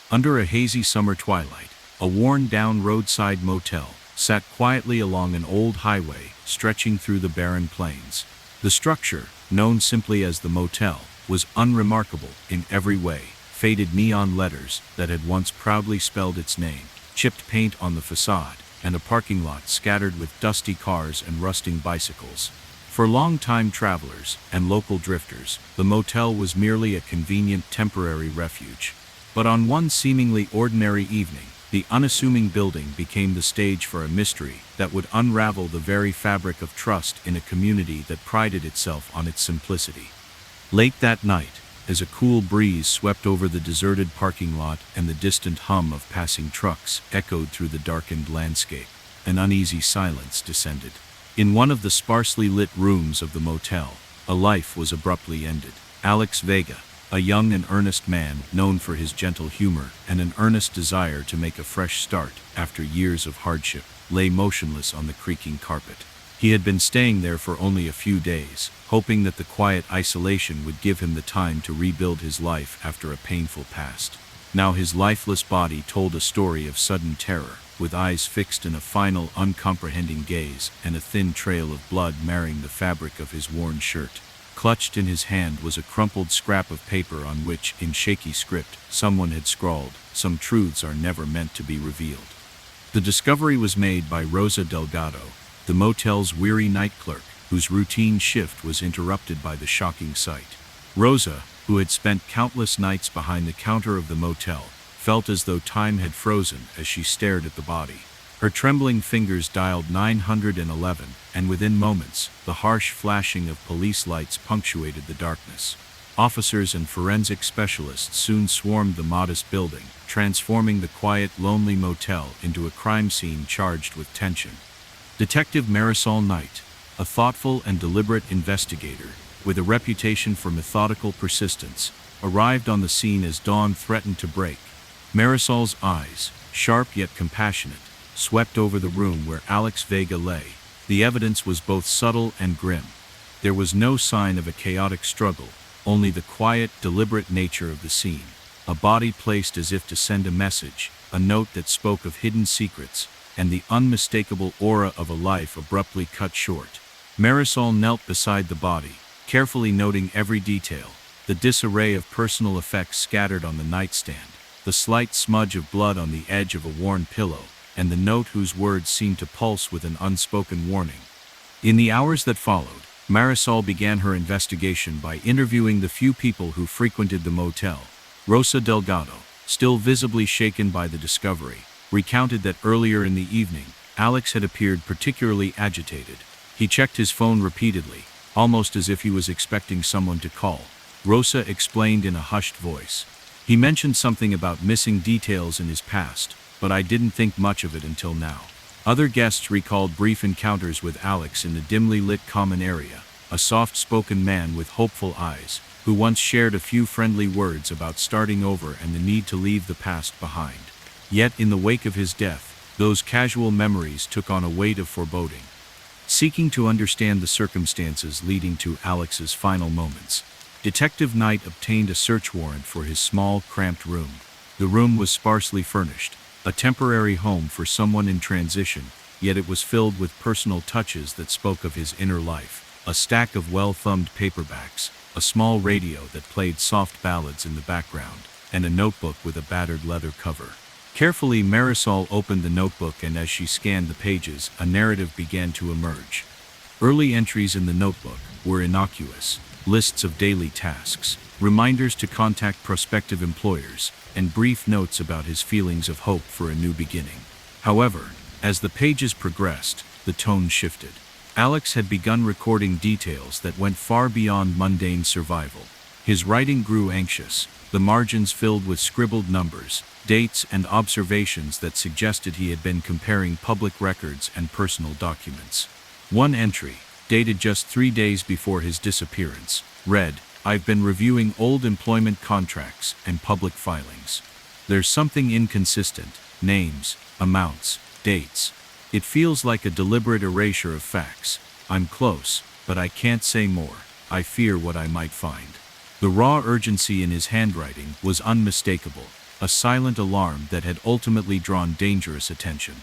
Under a hazy summer twilight, a worn-down roadside motel sat quietly along an old highway stretching through the barren plains. The structure, known simply as the motel, was unremarkable in every way. Faded neon letters that had once proudly spelled its name, chipped paint on the facade, and a parking lot scattered with dusty cars and rusting bicycles. For long-time travelers and local drifters, the motel was merely a convenient temporary refuge. But on one seemingly ordinary evening, The unassuming building became the stage for a mystery that would unravel the very fabric of trust in a community that prided itself on its simplicity. Late that night, as a cool breeze swept over the deserted parking lot and the distant hum of passing trucks echoed through the darkened landscape, an uneasy silence descended. In one of the sparsely lit rooms of the motel, a life was abruptly ended. Alex Vega, a young and earnest man known for his gentle humor and an earnest desire to make a fresh start after years of hardship, lay motionless on the creaking carpet. He had been staying there for only a few days, hoping that the quiet isolation would give him the time to rebuild his life after a painful past. Now his lifeless body told a story of sudden terror, with eyes fixed in a final, uncomprehending gaze and a thin trail of blood marring the fabric of his worn shirt. Clutched in his hand was a crumpled scrap of paper on which, in shaky script, someone had scrawled, "Some truths are never meant to be revealed." The discovery was made by Rosa Delgado, the motel's weary night clerk, whose routine shift was interrupted by the shocking sight. Rosa, who had spent countless nights behind the counter of the motel, felt as though time had frozen as she stared at the body. Her trembling fingers dialed 911, and within moments, the harsh flashing of police lights punctuated the darkness. Officers and forensic specialists soon swarmed the modest building, transforming the quiet, lonely motel into a crime scene charged with tension. Detective Marisol Knight, a thoughtful and deliberate investigator, with a reputation for methodical persistence, arrived on the scene as dawn threatened to break. Marisol's eyes, sharp yet compassionate, swept over the room where Alex Vega lay. The evidence was both subtle and grim. There was no sign of a chaotic struggle, only the quiet, deliberate nature of the scene. A body placed as if to send a message, a note that spoke of hidden secrets, and the unmistakable aura of a life abruptly cut short. Marisol knelt beside the body, carefully noting every detail, the disarray of personal effects scattered on the nightstand, the slight smudge of blood on the edge of a worn pillow, and the note whose words seemed to pulse with an unspoken warning. In the hours that followed, Marisol began her investigation by interviewing the few people who frequented the motel. Rosa Delgado, still visibly shaken by the discovery, recounted that earlier in the evening, Alex had appeared particularly agitated. He checked his phone repeatedly, almost as if he was expecting someone to call. Rosa explained in a hushed voice. "He mentioned something about missing details in his past, but I didn't think much of it until now." Other guests recalled brief encounters with Alex in the dimly lit common area, a soft-spoken man with hopeful eyes, who once shared a few friendly words about starting over and the need to leave the past behind. Yet in the wake of his death, those casual memories took on a weight of foreboding. Seeking to understand the circumstances leading to Alex's final moments, Detective Knight obtained a search warrant for his small, cramped room. The room was sparsely furnished, a temporary home for someone in transition, yet it was filled with personal touches that spoke of his inner life. A stack of well-thumbed paperbacks, a small radio that played soft ballads in the background, and a notebook with a battered leather cover. Carefully, Marisol opened the notebook, and as she scanned the pages, a narrative began to emerge. Early entries in the notebook were innocuous, lists of daily tasks, reminders to contact prospective employers, and brief notes about his feelings of hope for a new beginning. However, as the pages progressed, the tone shifted. Alex had begun recording details that went far beyond mundane survival. His writing grew anxious, the margins filled with scribbled numbers, dates, and observations that suggested he had been comparing public records and personal documents. One entry, dated just 3 days before his disappearance, read, "I've been reviewing old employment contracts and public filings. There's something inconsistent, names, amounts, dates. It feels like a deliberate erasure of facts. I'm close, but I can't say more. I fear what I might find." The raw urgency in his handwriting was unmistakable, a silent alarm that had ultimately drawn dangerous attention.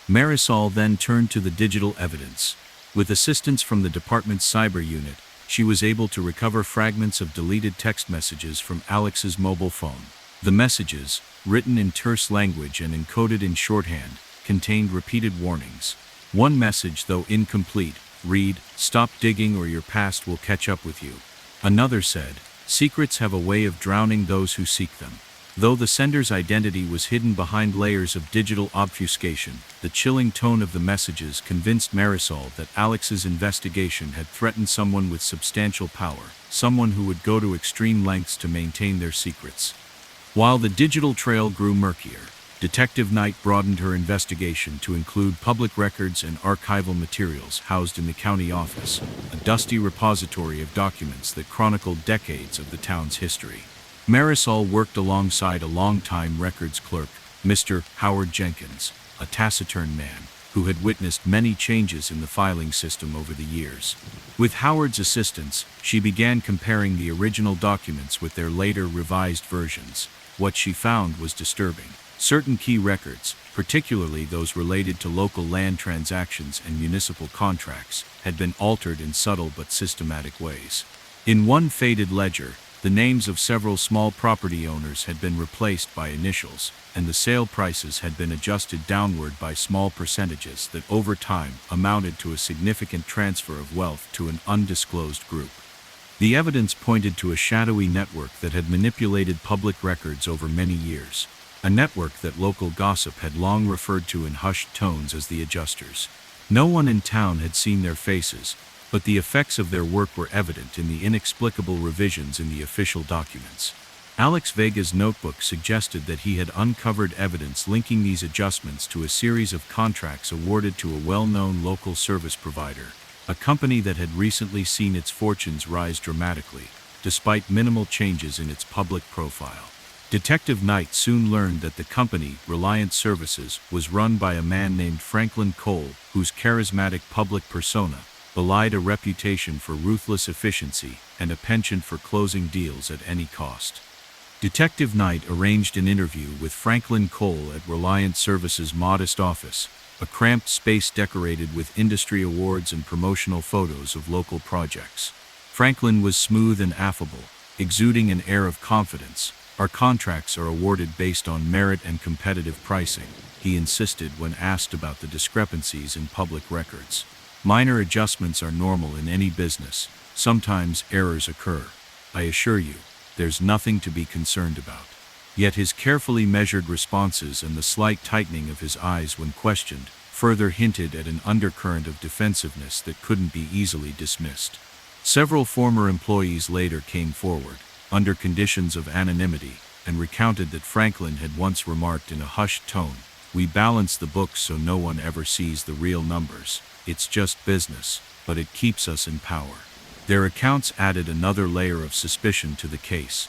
Marisol then turned to the digital evidence. With assistance from the department's cyber unit, she was able to recover fragments of deleted text messages from Alex's mobile phone. The messages, written in terse language and encoded in shorthand, contained repeated warnings. One message, though incomplete, read, "Stop digging or your past will catch up with you." Another said, "Secrets have a way of drowning those who seek them." Though the sender's identity was hidden behind layers of digital obfuscation, the chilling tone of the messages convinced Marisol that Alex's investigation had threatened someone with substantial power, someone who would go to extreme lengths to maintain their secrets. While the digital trail grew murkier, Detective Knight broadened her investigation to include public records and archival materials housed in the county office, a dusty repository of documents that chronicled decades of the town's history. Marisol worked alongside a longtime records clerk, Mr. Howard Jenkins, a taciturn man who had witnessed many changes in the filing system over the years. With Howard's assistance, she began comparing the original documents with their later revised versions. What she found was disturbing. Certain key records, particularly those related to local land transactions and municipal contracts, had been altered in subtle but systematic ways. In one faded ledger, the names of several small property owners had been replaced by initials, and the sale prices had been adjusted downward by small percentages that over time amounted to a significant transfer of wealth to an undisclosed group. The evidence pointed to a shadowy network that had manipulated public records over many years, a network that local gossip had long referred to in hushed tones as the adjusters. No one in town had seen their faces, but the effects of their work were evident in the inexplicable revisions in the official documents. Alex Vega's notebook suggested that he had uncovered evidence linking these adjustments to a series of contracts awarded to a well-known local service provider, a company that had recently seen its fortunes rise dramatically, despite minimal changes in its public profile. Detective Knight soon learned that the company, Reliance Services, was run by a man named Franklin Cole, whose charismatic public persona belied a reputation for ruthless efficiency and a penchant for closing deals at any cost. Detective Knight arranged an interview with Franklin Cole at Reliance Services' modest office, a cramped space decorated with industry awards and promotional photos of local projects. Franklin was smooth and affable, exuding an air of confidence. "Our contracts are awarded based on merit and competitive pricing," he insisted when asked about the discrepancies in public records. "Minor adjustments are normal in any business. Sometimes errors occur. I assure you, there's nothing to be concerned about." Yet his carefully measured responses and the slight tightening of his eyes when questioned further hinted at an undercurrent of defensiveness that couldn't be easily dismissed. Several former employees later came forward, under conditions of anonymity, and recounted that Franklin had once remarked in a hushed tone, "We balance the books so no one ever sees the real numbers. It's just business, but it keeps us in power." Their accounts added another layer of suspicion to the case.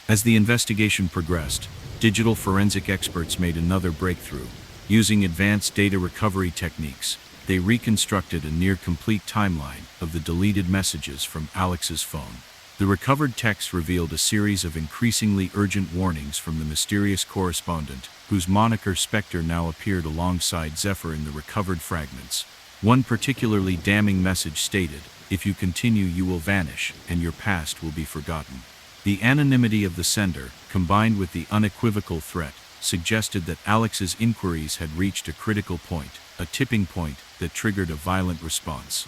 As the investigation progressed, digital forensic experts made another breakthrough. Using advanced data recovery techniques, they reconstructed a near-complete timeline of the deleted messages from Alex's phone. The recovered text revealed a series of increasingly urgent warnings from the mysterious correspondent, whose moniker Spectre now appeared alongside Zephyr in the recovered fragments. One particularly damning message stated, "If you continue, you will vanish, and your past will be forgotten." The anonymity of the sender, combined with the unequivocal threat, suggested that Alex's inquiries had reached a critical point, a tipping point that triggered a violent response.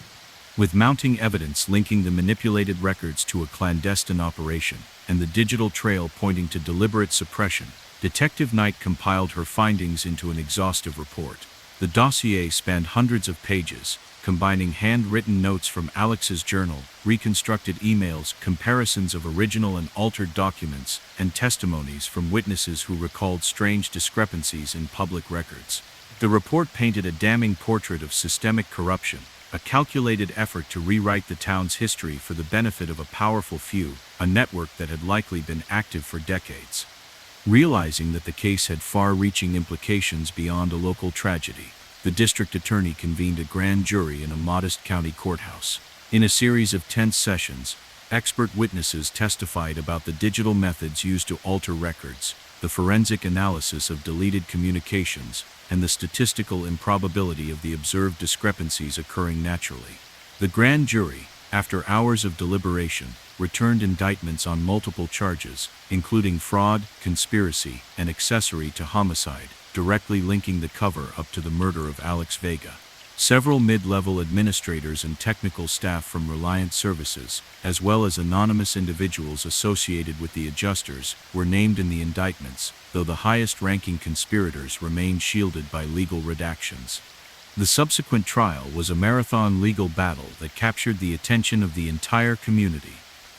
With mounting evidence linking the manipulated records to a clandestine operation, and the digital trail pointing to deliberate suppression, Detective Knight compiled her findings into an exhaustive report. The dossier spanned hundreds of pages, combining handwritten notes from Alex's journal, reconstructed emails, comparisons of original and altered documents, and testimonies from witnesses who recalled strange discrepancies in public records. The report painted a damning portrait of systemic corruption, a calculated effort to rewrite the town's history for the benefit of a powerful few, a network that had likely been active for decades. Realizing that the case had far-reaching implications beyond a local tragedy, the district attorney convened a grand jury in a modest county courthouse. In a series of tense sessions, expert witnesses testified about the digital methods used to alter records, the forensic analysis of deleted communications, and the statistical improbability of the observed discrepancies occurring naturally. The grand jury, after hours of deliberation, returned indictments on multiple charges, including fraud, conspiracy, and accessory to homicide, directly linking the cover-up to the murder of Alex Vega. Several mid-level administrators and technical staff from Reliant Services, as well as anonymous individuals associated with the adjusters, were named in the indictments, though the highest-ranking conspirators remained shielded by legal redactions. The subsequent trial was a marathon legal battle that captured the attention of the entire community.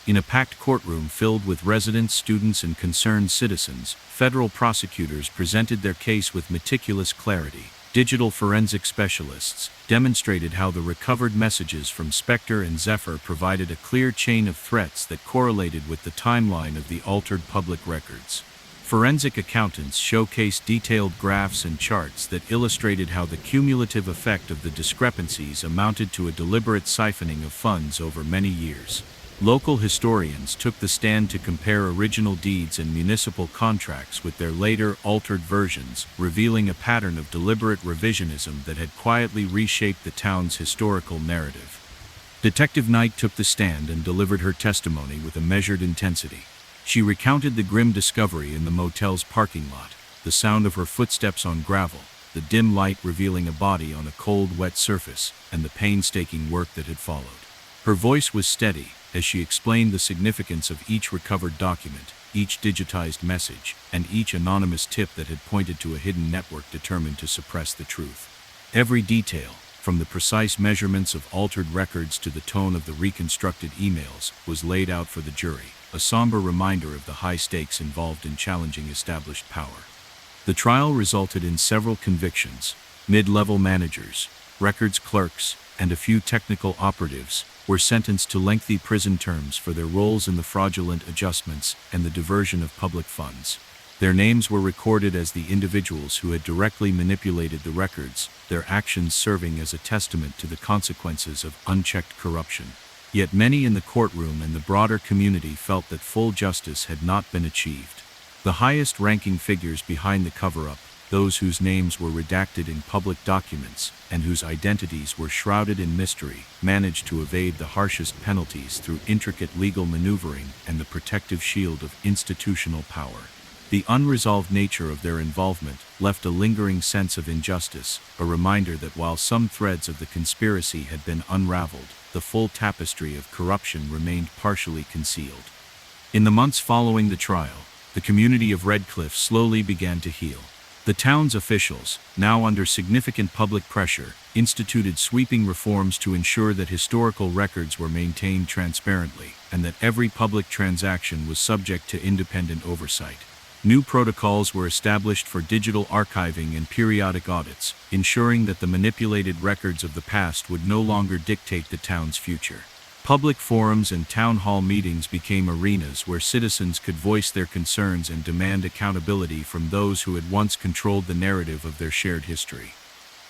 In a packed courtroom filled with residents, students, and concerned citizens, federal prosecutors presented their case with meticulous clarity. Digital forensic specialists demonstrated how the recovered messages from Spectre and Zephyr provided a clear chain of threats that correlated with the timeline of the altered public records. Forensic accountants showcased detailed graphs and charts that illustrated how the cumulative effect of the discrepancies amounted to a deliberate siphoning of funds over many years. Local historians took the stand to compare original deeds and municipal contracts with their later, altered versions, revealing a pattern of deliberate revisionism that had quietly reshaped the town's historical narrative. Detective Knight took the stand and delivered her testimony with a measured intensity. She recounted the grim discovery in the motel's parking lot, the sound of her footsteps on gravel, the dim light revealing a body on a cold, wet surface, and the painstaking work that had followed. Her voice was steady as she explained the significance of each recovered document, each digitized message, and each anonymous tip that had pointed to a hidden network determined to suppress the truth. Every detail, from the precise measurements of altered records to the tone of the reconstructed emails, was laid out for the jury, a somber reminder of the high stakes involved in challenging established power. The trial resulted in several convictions. Mid-level managers, records clerks, and a few technical operatives were sentenced to lengthy prison terms for their roles in the fraudulent adjustments and the diversion of public funds. Their names were recorded as the individuals who had directly manipulated the records, their actions serving as a testament to the consequences of unchecked corruption. Yet many in the courtroom and the broader community felt that full justice had not been achieved. The highest-ranking figures behind the cover-up, those whose names were redacted in public documents and whose identities were shrouded in mystery, managed to evade the harshest penalties through intricate legal maneuvering and the protective shield of institutional power. The unresolved nature of their involvement left a lingering sense of injustice, a reminder that while some threads of the conspiracy had been unraveled, the full tapestry of corruption remained partially concealed. In the months following the trial, the community of Redcliffe slowly began to heal. The town's officials, now under significant public pressure, instituted sweeping reforms to ensure that historical records were maintained transparently and that every public transaction was subject to independent oversight. New protocols were established for digital archiving and periodic audits, ensuring that the manipulated records of the past would no longer dictate the town's future. Public forums and town hall meetings became arenas where citizens could voice their concerns and demand accountability from those who had once controlled the narrative of their shared history.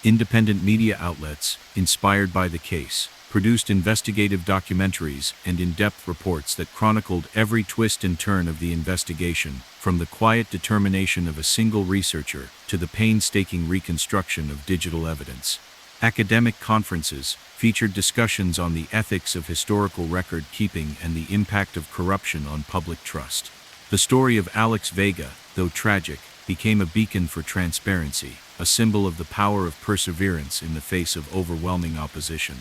Independent media outlets, inspired by the case, produced investigative documentaries and in-depth reports that chronicled every twist and turn of the investigation, from the quiet determination of a single researcher to the painstaking reconstruction of digital evidence. Academic conferences featured discussions on the ethics of historical record keeping and the impact of corruption on public trust. The story of Alex Vega, though tragic, became a beacon for transparency, a symbol of the power of perseverance in the face of overwhelming opposition.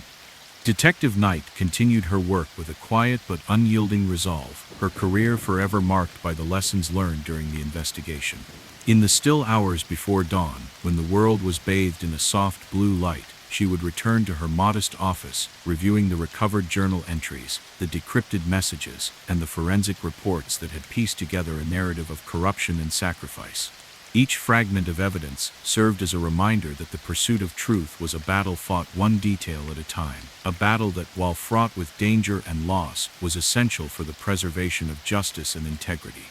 Detective Knight continued her work with a quiet but unyielding resolve, her career forever marked by the lessons learned during the investigation. In the still hours before dawn, when the world was bathed in a soft blue light, she would return to her modest office, reviewing the recovered journal entries, the decrypted messages, and the forensic reports that had pieced together a narrative of corruption and sacrifice. Each fragment of evidence served as a reminder that the pursuit of truth was a battle fought one detail at a time, a battle that, while fraught with danger and loss, was essential for the preservation of justice and integrity.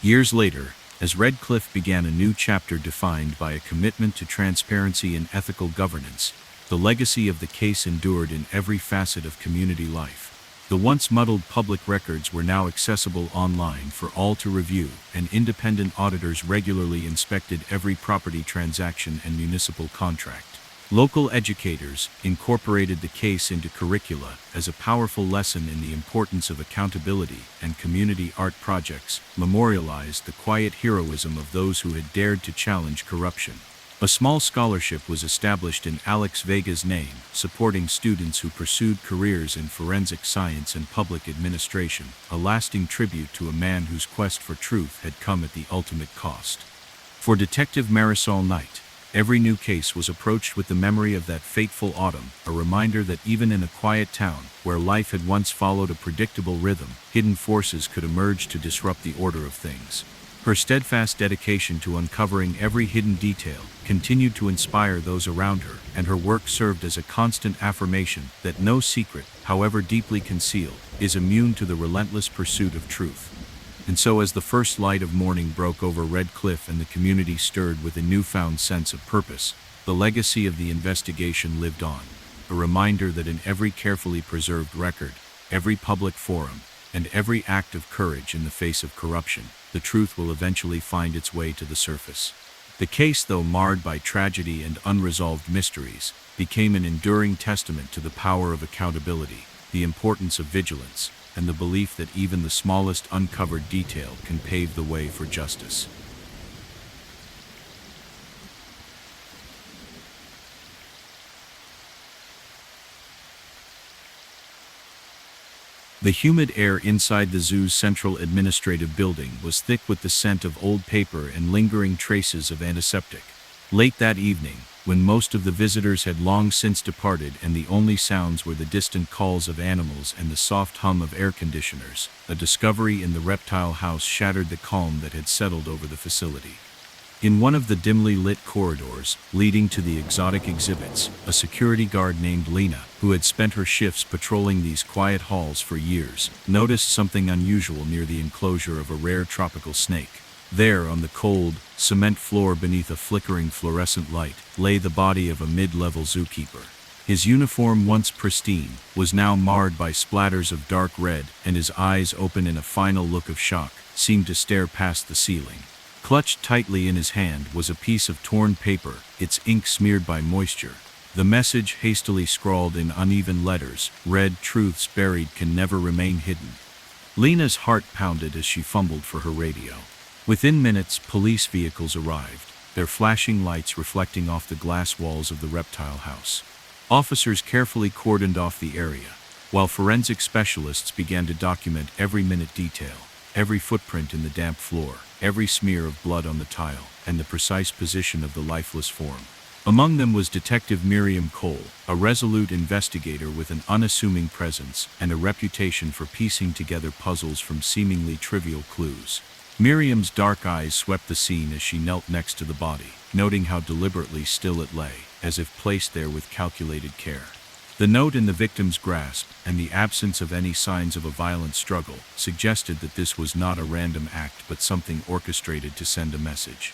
Years later, as Redcliffe began a new chapter defined by a commitment to transparency and ethical governance, the legacy of the case endured in every facet of community life. The once muddled public records were now accessible online for all to review, and independent auditors regularly inspected every property transaction and municipal contract. Local educators incorporated the case into curricula as a powerful lesson in the importance of accountability, and community art projects memorialized the quiet heroism of those who had dared to challenge corruption. A small scholarship was established in Alex Vega's name, supporting students who pursued careers in forensic science and public administration, a lasting tribute to a man whose quest for truth had come at the ultimate cost. For Detective Marisol Knight, every new case was approached with the memory of that fateful autumn, a reminder that even in a quiet town, where life had once followed a predictable rhythm, hidden forces could emerge to disrupt the order of things. Her steadfast dedication to uncovering every hidden detail continued to inspire those around her, and her work served as a constant affirmation that no secret, however deeply concealed, is immune to the relentless pursuit of truth. And so as the first light of morning broke over Red Cliff and the community stirred with a newfound sense of purpose, the legacy of the investigation lived on, a reminder that in every carefully preserved record, every public forum, and every act of courage in the face of corruption, the truth will eventually find its way to the surface. The case, though marred by tragedy and unresolved mysteries, became an enduring testament to the power of accountability, the importance of vigilance, and the belief that even the smallest uncovered detail can pave the way for justice. The humid air inside the zoo's central administrative building was thick with the scent of old paper and lingering traces of antiseptic. Late that evening, when most of the visitors had long since departed and the only sounds were the distant calls of animals and the soft hum of air conditioners, a discovery in the reptile house shattered the calm that had settled over the facility. In one of the dimly lit corridors leading to the exotic exhibits, a security guard named Lena, who had spent her shifts patrolling these quiet halls for years, noticed something unusual near the enclosure of a rare tropical snake. There, on the cold, cement floor beneath a flickering fluorescent light, lay the body of a mid-level zookeeper. His uniform, once pristine, was now marred by splatters of dark red, and his eyes, open in a final look of shock, seemed to stare past the ceiling. Clutched tightly in his hand was a piece of torn paper, its ink smeared by moisture. The message, hastily scrawled in uneven letters, read, "Truths buried can never remain hidden." Lena's heart pounded as she fumbled for her radio. Within minutes, police vehicles arrived, their flashing lights reflecting off the glass walls of the reptile house. Officers carefully cordoned off the area, while forensic specialists began to document every minute detail, every footprint in the damp floor, every smear of blood on the tile, and the precise position of the lifeless form. Among them was Detective Miriam Cole, a resolute investigator with an unassuming presence and a reputation for piecing together puzzles from seemingly trivial clues. Miriam's dark eyes swept the scene as she knelt next to the body, noting how deliberately still it lay, as if placed there with calculated care. The note in the victim's grasp, and the absence of any signs of a violent struggle, suggested that this was not a random act but something orchestrated to send a message.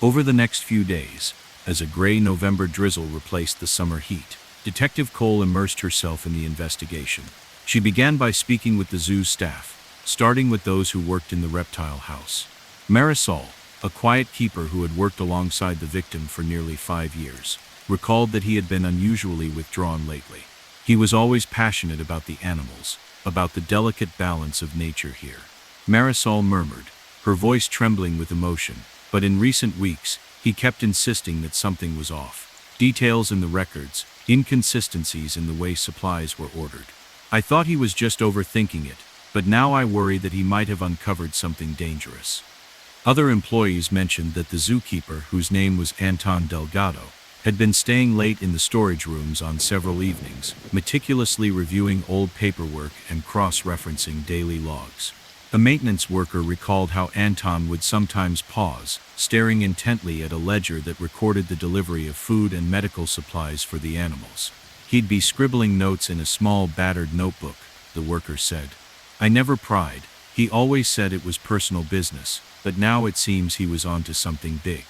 Over the next few days, as a gray November drizzle replaced the summer heat, Detective Cole immersed herself in the investigation. She began by speaking with the zoo's staff, starting with those who worked in the reptile house. Marisol, a quiet keeper who had worked alongside the victim for nearly 5 years, recalled that he had been unusually withdrawn lately. He was always passionate about the animals, about the delicate balance of nature here. Marisol murmured, her voice trembling with emotion, but in recent weeks, he kept insisting that something was off. Details in the records, inconsistencies in the way supplies were ordered. I thought he was just overthinking it, but now I worry that he might have uncovered something dangerous. Other employees mentioned that the zookeeper, whose name was Anton Delgado, had been staying late in the storage rooms on several evenings, meticulously reviewing old paperwork and cross-referencing daily logs. A maintenance worker recalled how Anton would sometimes pause, staring intently at a ledger that recorded the delivery of food and medical supplies for the animals. He'd be scribbling notes in a small, battered notebook, the worker said. I never pried. He always said it was personal business, but now it seems he was onto something big.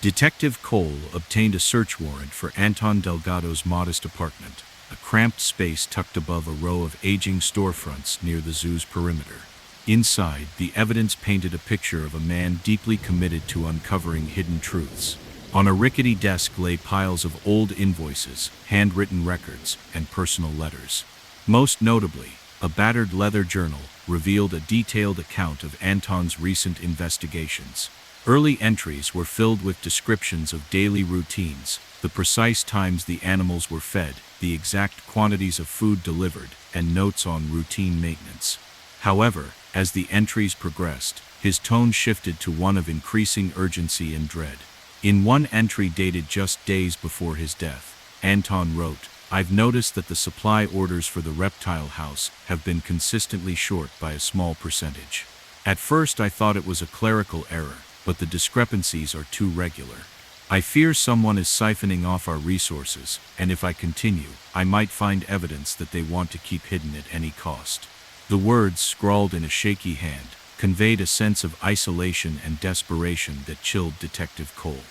Detective Cole obtained a search warrant for Anton Delgado's modest apartment, a cramped space tucked above a row of aging storefronts near the zoo's perimeter. Inside, the evidence painted a picture of a man deeply committed to uncovering hidden truths. On a rickety desk lay piles of old invoices, handwritten records, and personal letters. Most notably, a battered leather journal revealed a detailed account of Anton's recent investigations. Early entries were filled with descriptions of daily routines, the precise times the animals were fed, the exact quantities of food delivered, and notes on routine maintenance. However, as the entries progressed, his tone shifted to one of increasing urgency and dread. In one entry dated just days before his death, Anton wrote, "I've noticed that the supply orders for the reptile house have been consistently short by a small percentage. At first I thought it was a clerical error, but the discrepancies are too regular. I fear someone is siphoning off our resources, and if I continue, I might find evidence that they want to keep hidden at any cost." The words, scrawled in a shaky hand, conveyed a sense of isolation and desperation that chilled Detective Cole.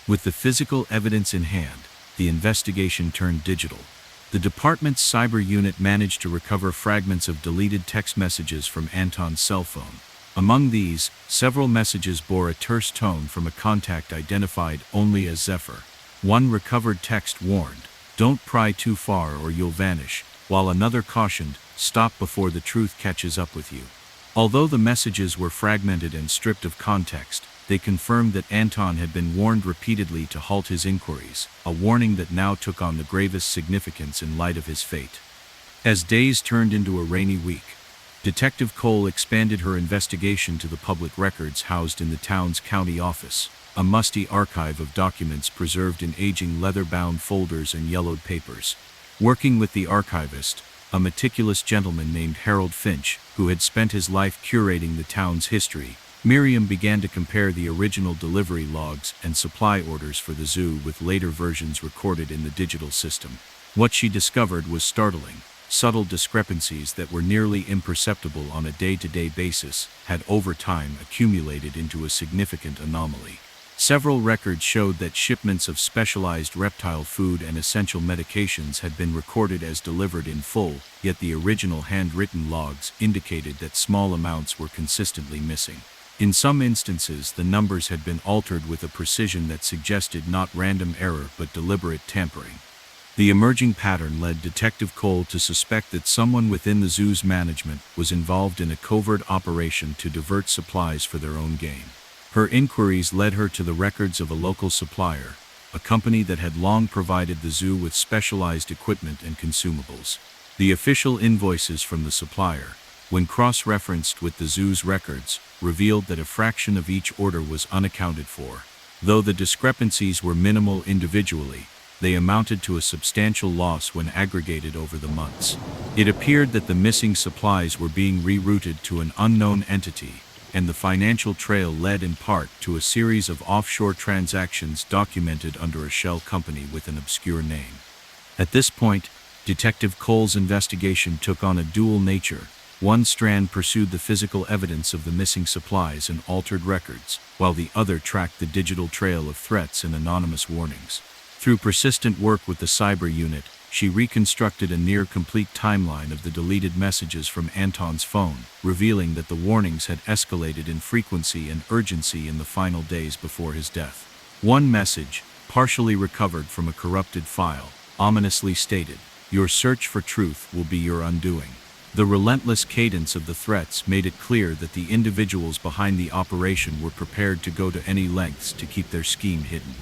With the physical evidence in hand, the investigation turned digital. The department's cyber unit managed to recover fragments of deleted text messages from Anton's cell phone. Among these, several messages bore a terse tone from a contact identified only as Zephyr. One recovered text warned, "Don't pry too far or you'll vanish," while another cautioned, "Stop before the truth catches up with you." Although the messages were fragmented and stripped of context, they confirmed that Anton had been warned repeatedly to halt his inquiries, a warning that now took on the gravest significance in light of his fate. As days turned into a rainy week, Detective Cole expanded her investigation to the public records housed in the town's county office, a musty archive of documents preserved in aging leather-bound folders and yellowed papers. Working with the archivist, a meticulous gentleman named Harold Finch, who had spent his life curating the town's history, Miriam began to compare the original delivery logs and supply orders for the zoo with later versions recorded in the digital system. What she discovered was startling. Subtle discrepancies that were nearly imperceptible on a day-to-day basis had over time accumulated into a significant anomaly. Several records showed that shipments of specialized reptile food and essential medications had been recorded as delivered in full, yet the original handwritten logs indicated that small amounts were consistently missing. In some instances, the numbers had been altered with a precision that suggested not random error but deliberate tampering. The emerging pattern led Detective Cole to suspect that someone within the zoo's management was involved in a covert operation to divert supplies for their own gain. Her inquiries led her to the records of a local supplier, a company that had long provided the zoo with specialized equipment and consumables. The official invoices from the supplier, when cross-referenced with the zoo's records, revealed that a fraction of each order was unaccounted for. Though the discrepancies were minimal individually, they amounted to a substantial loss when aggregated over the months. It appeared that the missing supplies were being rerouted to an unknown entity, and the financial trail led in part to a series of offshore transactions documented under a shell company with an obscure name. At this point, Detective Cole's investigation took on a dual nature. One strand pursued the physical evidence of the missing supplies and altered records, while the other tracked the digital trail of threats and anonymous warnings. Through persistent work with the cyber unit, she reconstructed a near-complete timeline of the deleted messages from Anton's phone, revealing that the warnings had escalated in frequency and urgency in the final days before his death. One message, partially recovered from a corrupted file, ominously stated, "Your search for truth will be your undoing." The relentless cadence of the threats made it clear that the individuals behind the operation were prepared to go to any lengths to keep their scheme hidden.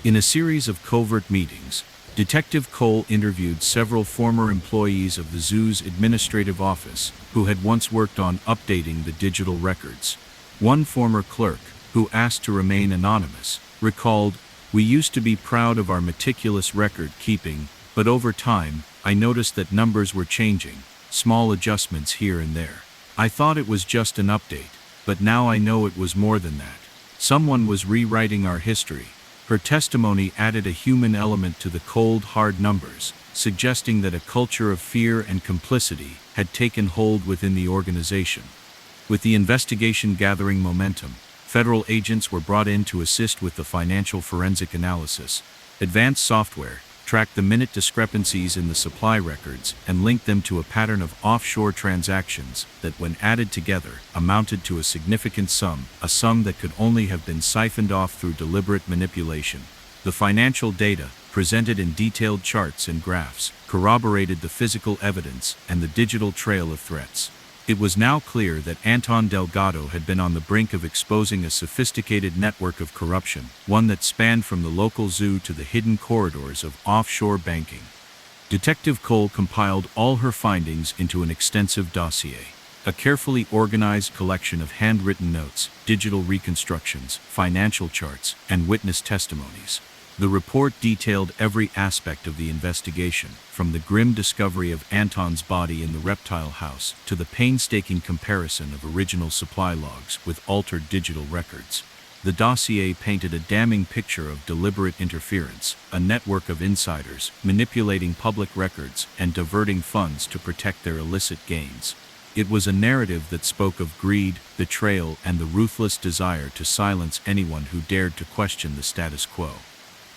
In a series of covert meetings, Detective Cole interviewed several former employees of the zoo's administrative office who had once worked on updating the digital records. One former clerk, who asked to remain anonymous, recalled, "We used to be proud of our meticulous record keeping, but over time, I noticed that numbers were changing, small adjustments here and there. I thought it was just an update, but now I know it was more than that. Someone was rewriting our history." Her testimony added a human element to the cold, hard numbers, suggesting that a culture of fear and complicity had taken hold within the organization. With the investigation gathering momentum, federal agents were brought in to assist with the financial forensic analysis. Advanced software tracked the minute discrepancies in the supply records and linked them to a pattern of offshore transactions that, when added together, amounted to a significant sum, a sum that could only have been siphoned off through deliberate manipulation. The financial data, presented in detailed charts and graphs, corroborated the physical evidence and the digital trail of threats. It was now clear that Anton Delgado had been on the brink of exposing a sophisticated network of corruption, one that spanned from the local zoo to the hidden corridors of offshore banking. Detective Cole compiled all her findings into an extensive dossier, a carefully organized collection of handwritten notes, digital reconstructions, financial charts, and witness testimonies. The report detailed every aspect of the investigation, from the grim discovery of Anton's body in the reptile house to the painstaking comparison of original supply logs with altered digital records. The dossier painted a damning picture of deliberate interference, a network of insiders manipulating public records and diverting funds to protect their illicit gains. It was a narrative that spoke of greed, betrayal, and the ruthless desire to silence anyone who dared to question the status quo.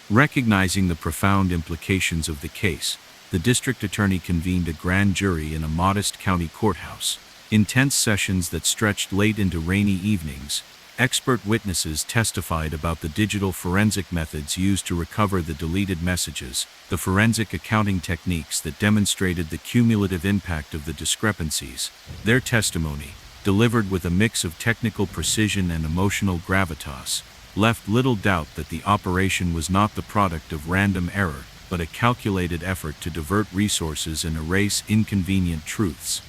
Recognizing the profound implications of the case, the district attorney convened a grand jury in a modest county courthouse. Intense sessions that stretched late into rainy evenings, expert witnesses testified about the digital forensic methods used to recover the deleted messages, the forensic accounting techniques that demonstrated the cumulative impact of the discrepancies. Their testimony, delivered with a mix of technical precision and emotional gravitas, left little doubt that the operation was not the product of random error, but a calculated effort to divert resources and erase inconvenient truths.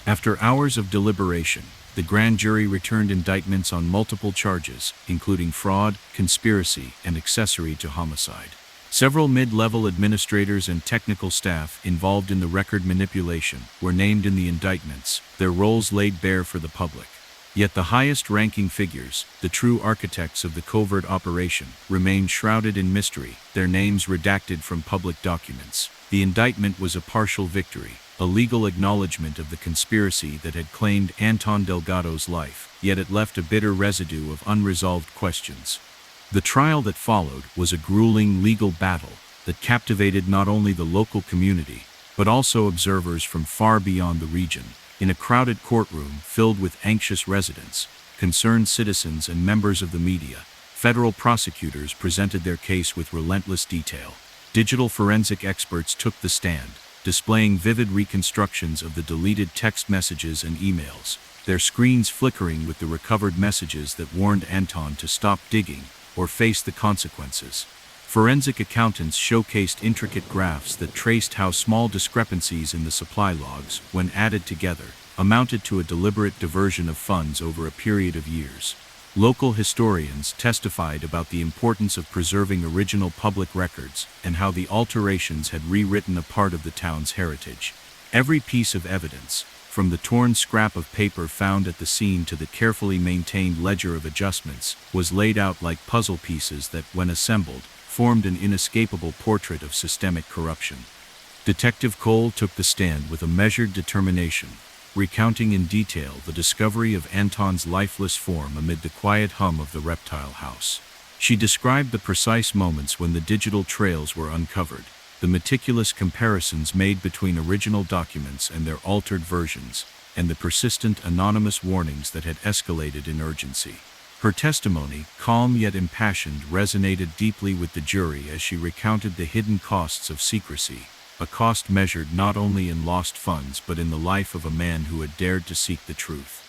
After hours of deliberation, the grand jury returned indictments on multiple charges, including fraud, conspiracy, and accessory to homicide. Several mid-level administrators and technical staff involved in the record manipulation were named in the indictments, their roles laid bare for the public. Yet the highest-ranking figures, the true architects of the covert operation, remained shrouded in mystery, their names redacted from public documents. The indictment was a partial victory, a legal acknowledgement of the conspiracy that had claimed Anton Delgado's life, yet it left a bitter residue of unresolved questions. The trial that followed was a grueling legal battle that captivated not only the local community, but also observers from far beyond the region. In a crowded courtroom filled with anxious residents, concerned citizens, and members of the media, federal prosecutors presented their case with relentless detail. Digital forensic experts took the stand, displaying vivid reconstructions of the deleted text messages and emails, their screens flickering with the recovered messages that warned Anton to stop digging or face the consequences. Forensic accountants showcased intricate graphs that traced how small discrepancies in the supply logs, when added together, amounted to a deliberate diversion of funds over a period of years. Local historians testified about the importance of preserving original public records and how the alterations had rewritten a part of the town's heritage. Every piece of evidence, from the torn scrap of paper found at the scene to the carefully maintained ledger of adjustments, was laid out like puzzle pieces that, when assembled, formed an inescapable portrait of systemic corruption. Detective Cole took the stand with a measured determination, recounting in detail the discovery of Anton's lifeless form amid the quiet hum of the reptile house. She described the precise moments when the digital trails were uncovered, the meticulous comparisons made between original documents and their altered versions, and the persistent anonymous warnings that had escalated in urgency. Her testimony, calm yet impassioned, resonated deeply with the jury as she recounted the hidden costs of secrecy, a cost measured not only in lost funds but in the life of a man who had dared to seek the truth.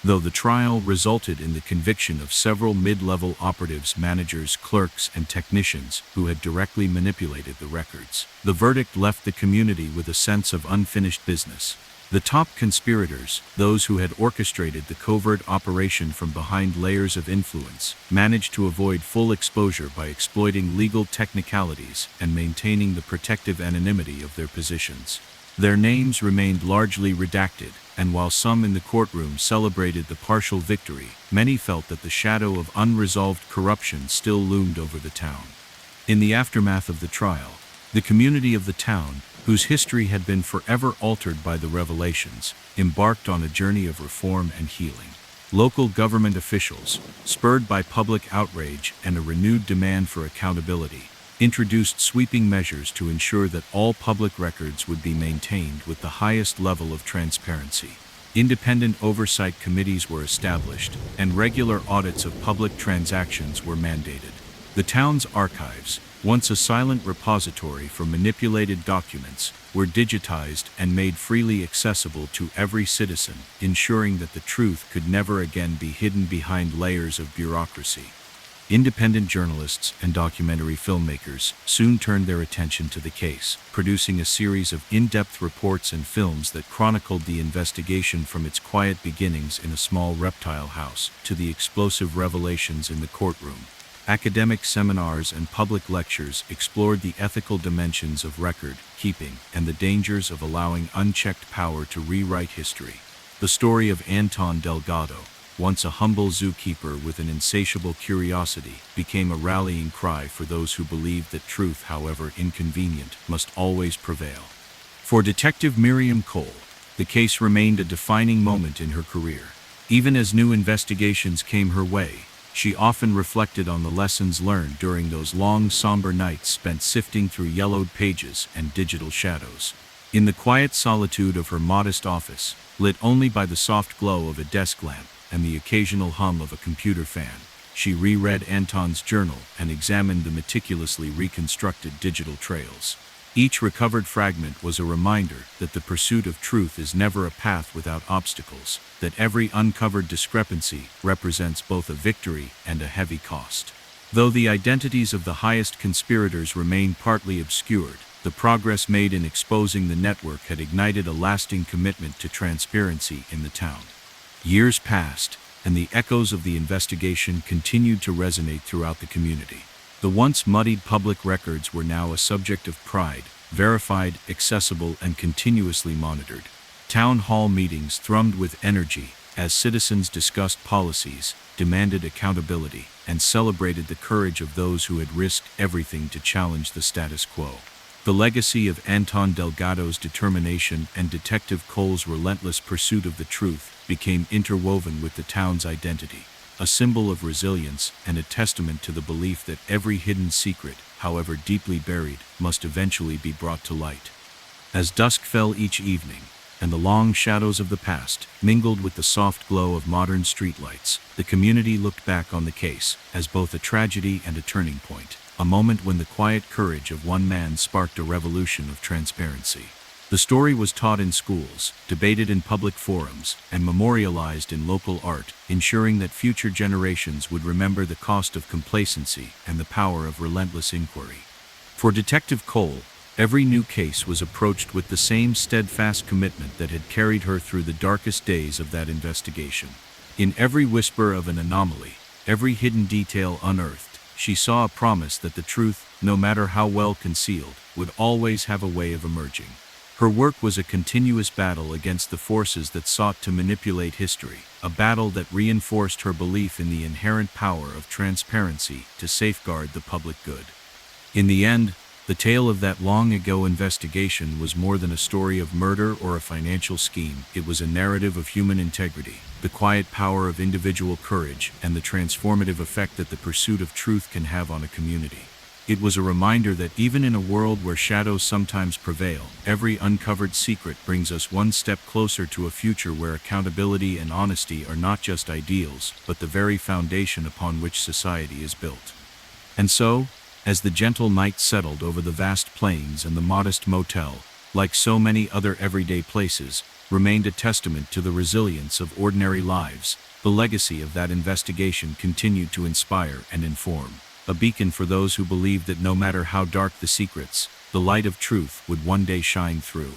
Though the trial resulted in the conviction of several mid-level operatives, managers, clerks, and technicians who had directly manipulated the records, the verdict left the community with a sense of unfinished business. The top conspirators, those who had orchestrated the covert operation from behind layers of influence, managed to avoid full exposure by exploiting legal technicalities and maintaining the protective anonymity of their positions. Their names remained largely redacted, and while some in the courtroom celebrated the partial victory, many felt that the shadow of unresolved corruption still loomed over the town. In the aftermath of the trial, the community of the town, whose history had been forever altered by the revelations, embarked on a journey of reform and healing. Local government officials, spurred by public outrage and a renewed demand for accountability, introduced sweeping measures to ensure that all public records would be maintained with the highest level of transparency. Independent oversight committees were established, and regular audits of public transactions were mandated. The town's archives, once a silent repository for manipulated documents, were digitized and made freely accessible to every citizen, ensuring that the truth could never again be hidden behind layers of bureaucracy. Independent journalists and documentary filmmakers soon turned their attention to the case, producing a series of in-depth reports and films that chronicled the investigation from its quiet beginnings in a small reptile house to the explosive revelations in the courtroom. Academic seminars and public lectures explored the ethical dimensions of record keeping and the dangers of allowing unchecked power to rewrite history. The story of Anton Delgado, once a humble zookeeper with an insatiable curiosity, became a rallying cry for those who believed that truth, however inconvenient, must always prevail. For Detective Miriam Cole, the case remained a defining moment in her career. Even as new investigations came her way, she often reflected on the lessons learned during those long, somber nights spent sifting through yellowed pages and digital shadows. In the quiet solitude of her modest office, lit only by the soft glow of a desk lamp and the occasional hum of a computer fan, she reread Anton's journal and examined the meticulously reconstructed digital trails. Each recovered fragment was a reminder that the pursuit of truth is never a path without obstacles, that every uncovered discrepancy represents both a victory and a heavy cost. Though the identities of the highest conspirators remain partly obscured, the progress made in exposing the network had ignited a lasting commitment to transparency in the town. Years passed, and the echoes of the investigation continued to resonate throughout the community. The once muddied public records were now a subject of pride, verified, accessible, and continuously monitored. Town hall meetings thrummed with energy as citizens discussed policies, demanded accountability, and celebrated the courage of those who had risked everything to challenge the status quo. The legacy of Anton Delgado's determination and Detective Cole's relentless pursuit of the truth became interwoven with the town's identity, a symbol of resilience and a testament to the belief that every hidden secret, however deeply buried, must eventually be brought to light. As dusk fell each evening, and the long shadows of the past mingled with the soft glow of modern streetlights, the community looked back on the case as both a tragedy and a turning point, a moment when the quiet courage of one man sparked a revolution of transparency. The story was taught in schools, debated in public forums, and memorialized in local art, ensuring that future generations would remember the cost of complacency and the power of relentless inquiry. For Detective Cole, every new case was approached with the same steadfast commitment that had carried her through the darkest days of that investigation. In every whisper of an anomaly, every hidden detail unearthed, she saw a promise that the truth, no matter how well concealed, would always have a way of emerging. Her work was a continuous battle against the forces that sought to manipulate history, a battle that reinforced her belief in the inherent power of transparency to safeguard the public good. In the end, the tale of that long-ago investigation was more than a story of murder or a financial scheme. It was a narrative of human integrity, the quiet power of individual courage, and the transformative effect that the pursuit of truth can have on a community. It was a reminder that even in a world where shadows sometimes prevail, every uncovered secret brings us one step closer to a future where accountability and honesty are not just ideals, but the very foundation upon which society is built. And so, as the gentle night settled over the vast plains and the modest motel, like so many other everyday places, remained a testament to the resilience of ordinary lives, the legacy of that investigation continued to inspire and inform, a beacon for those who believed that no matter how dark the secrets, the light of truth would one day shine through.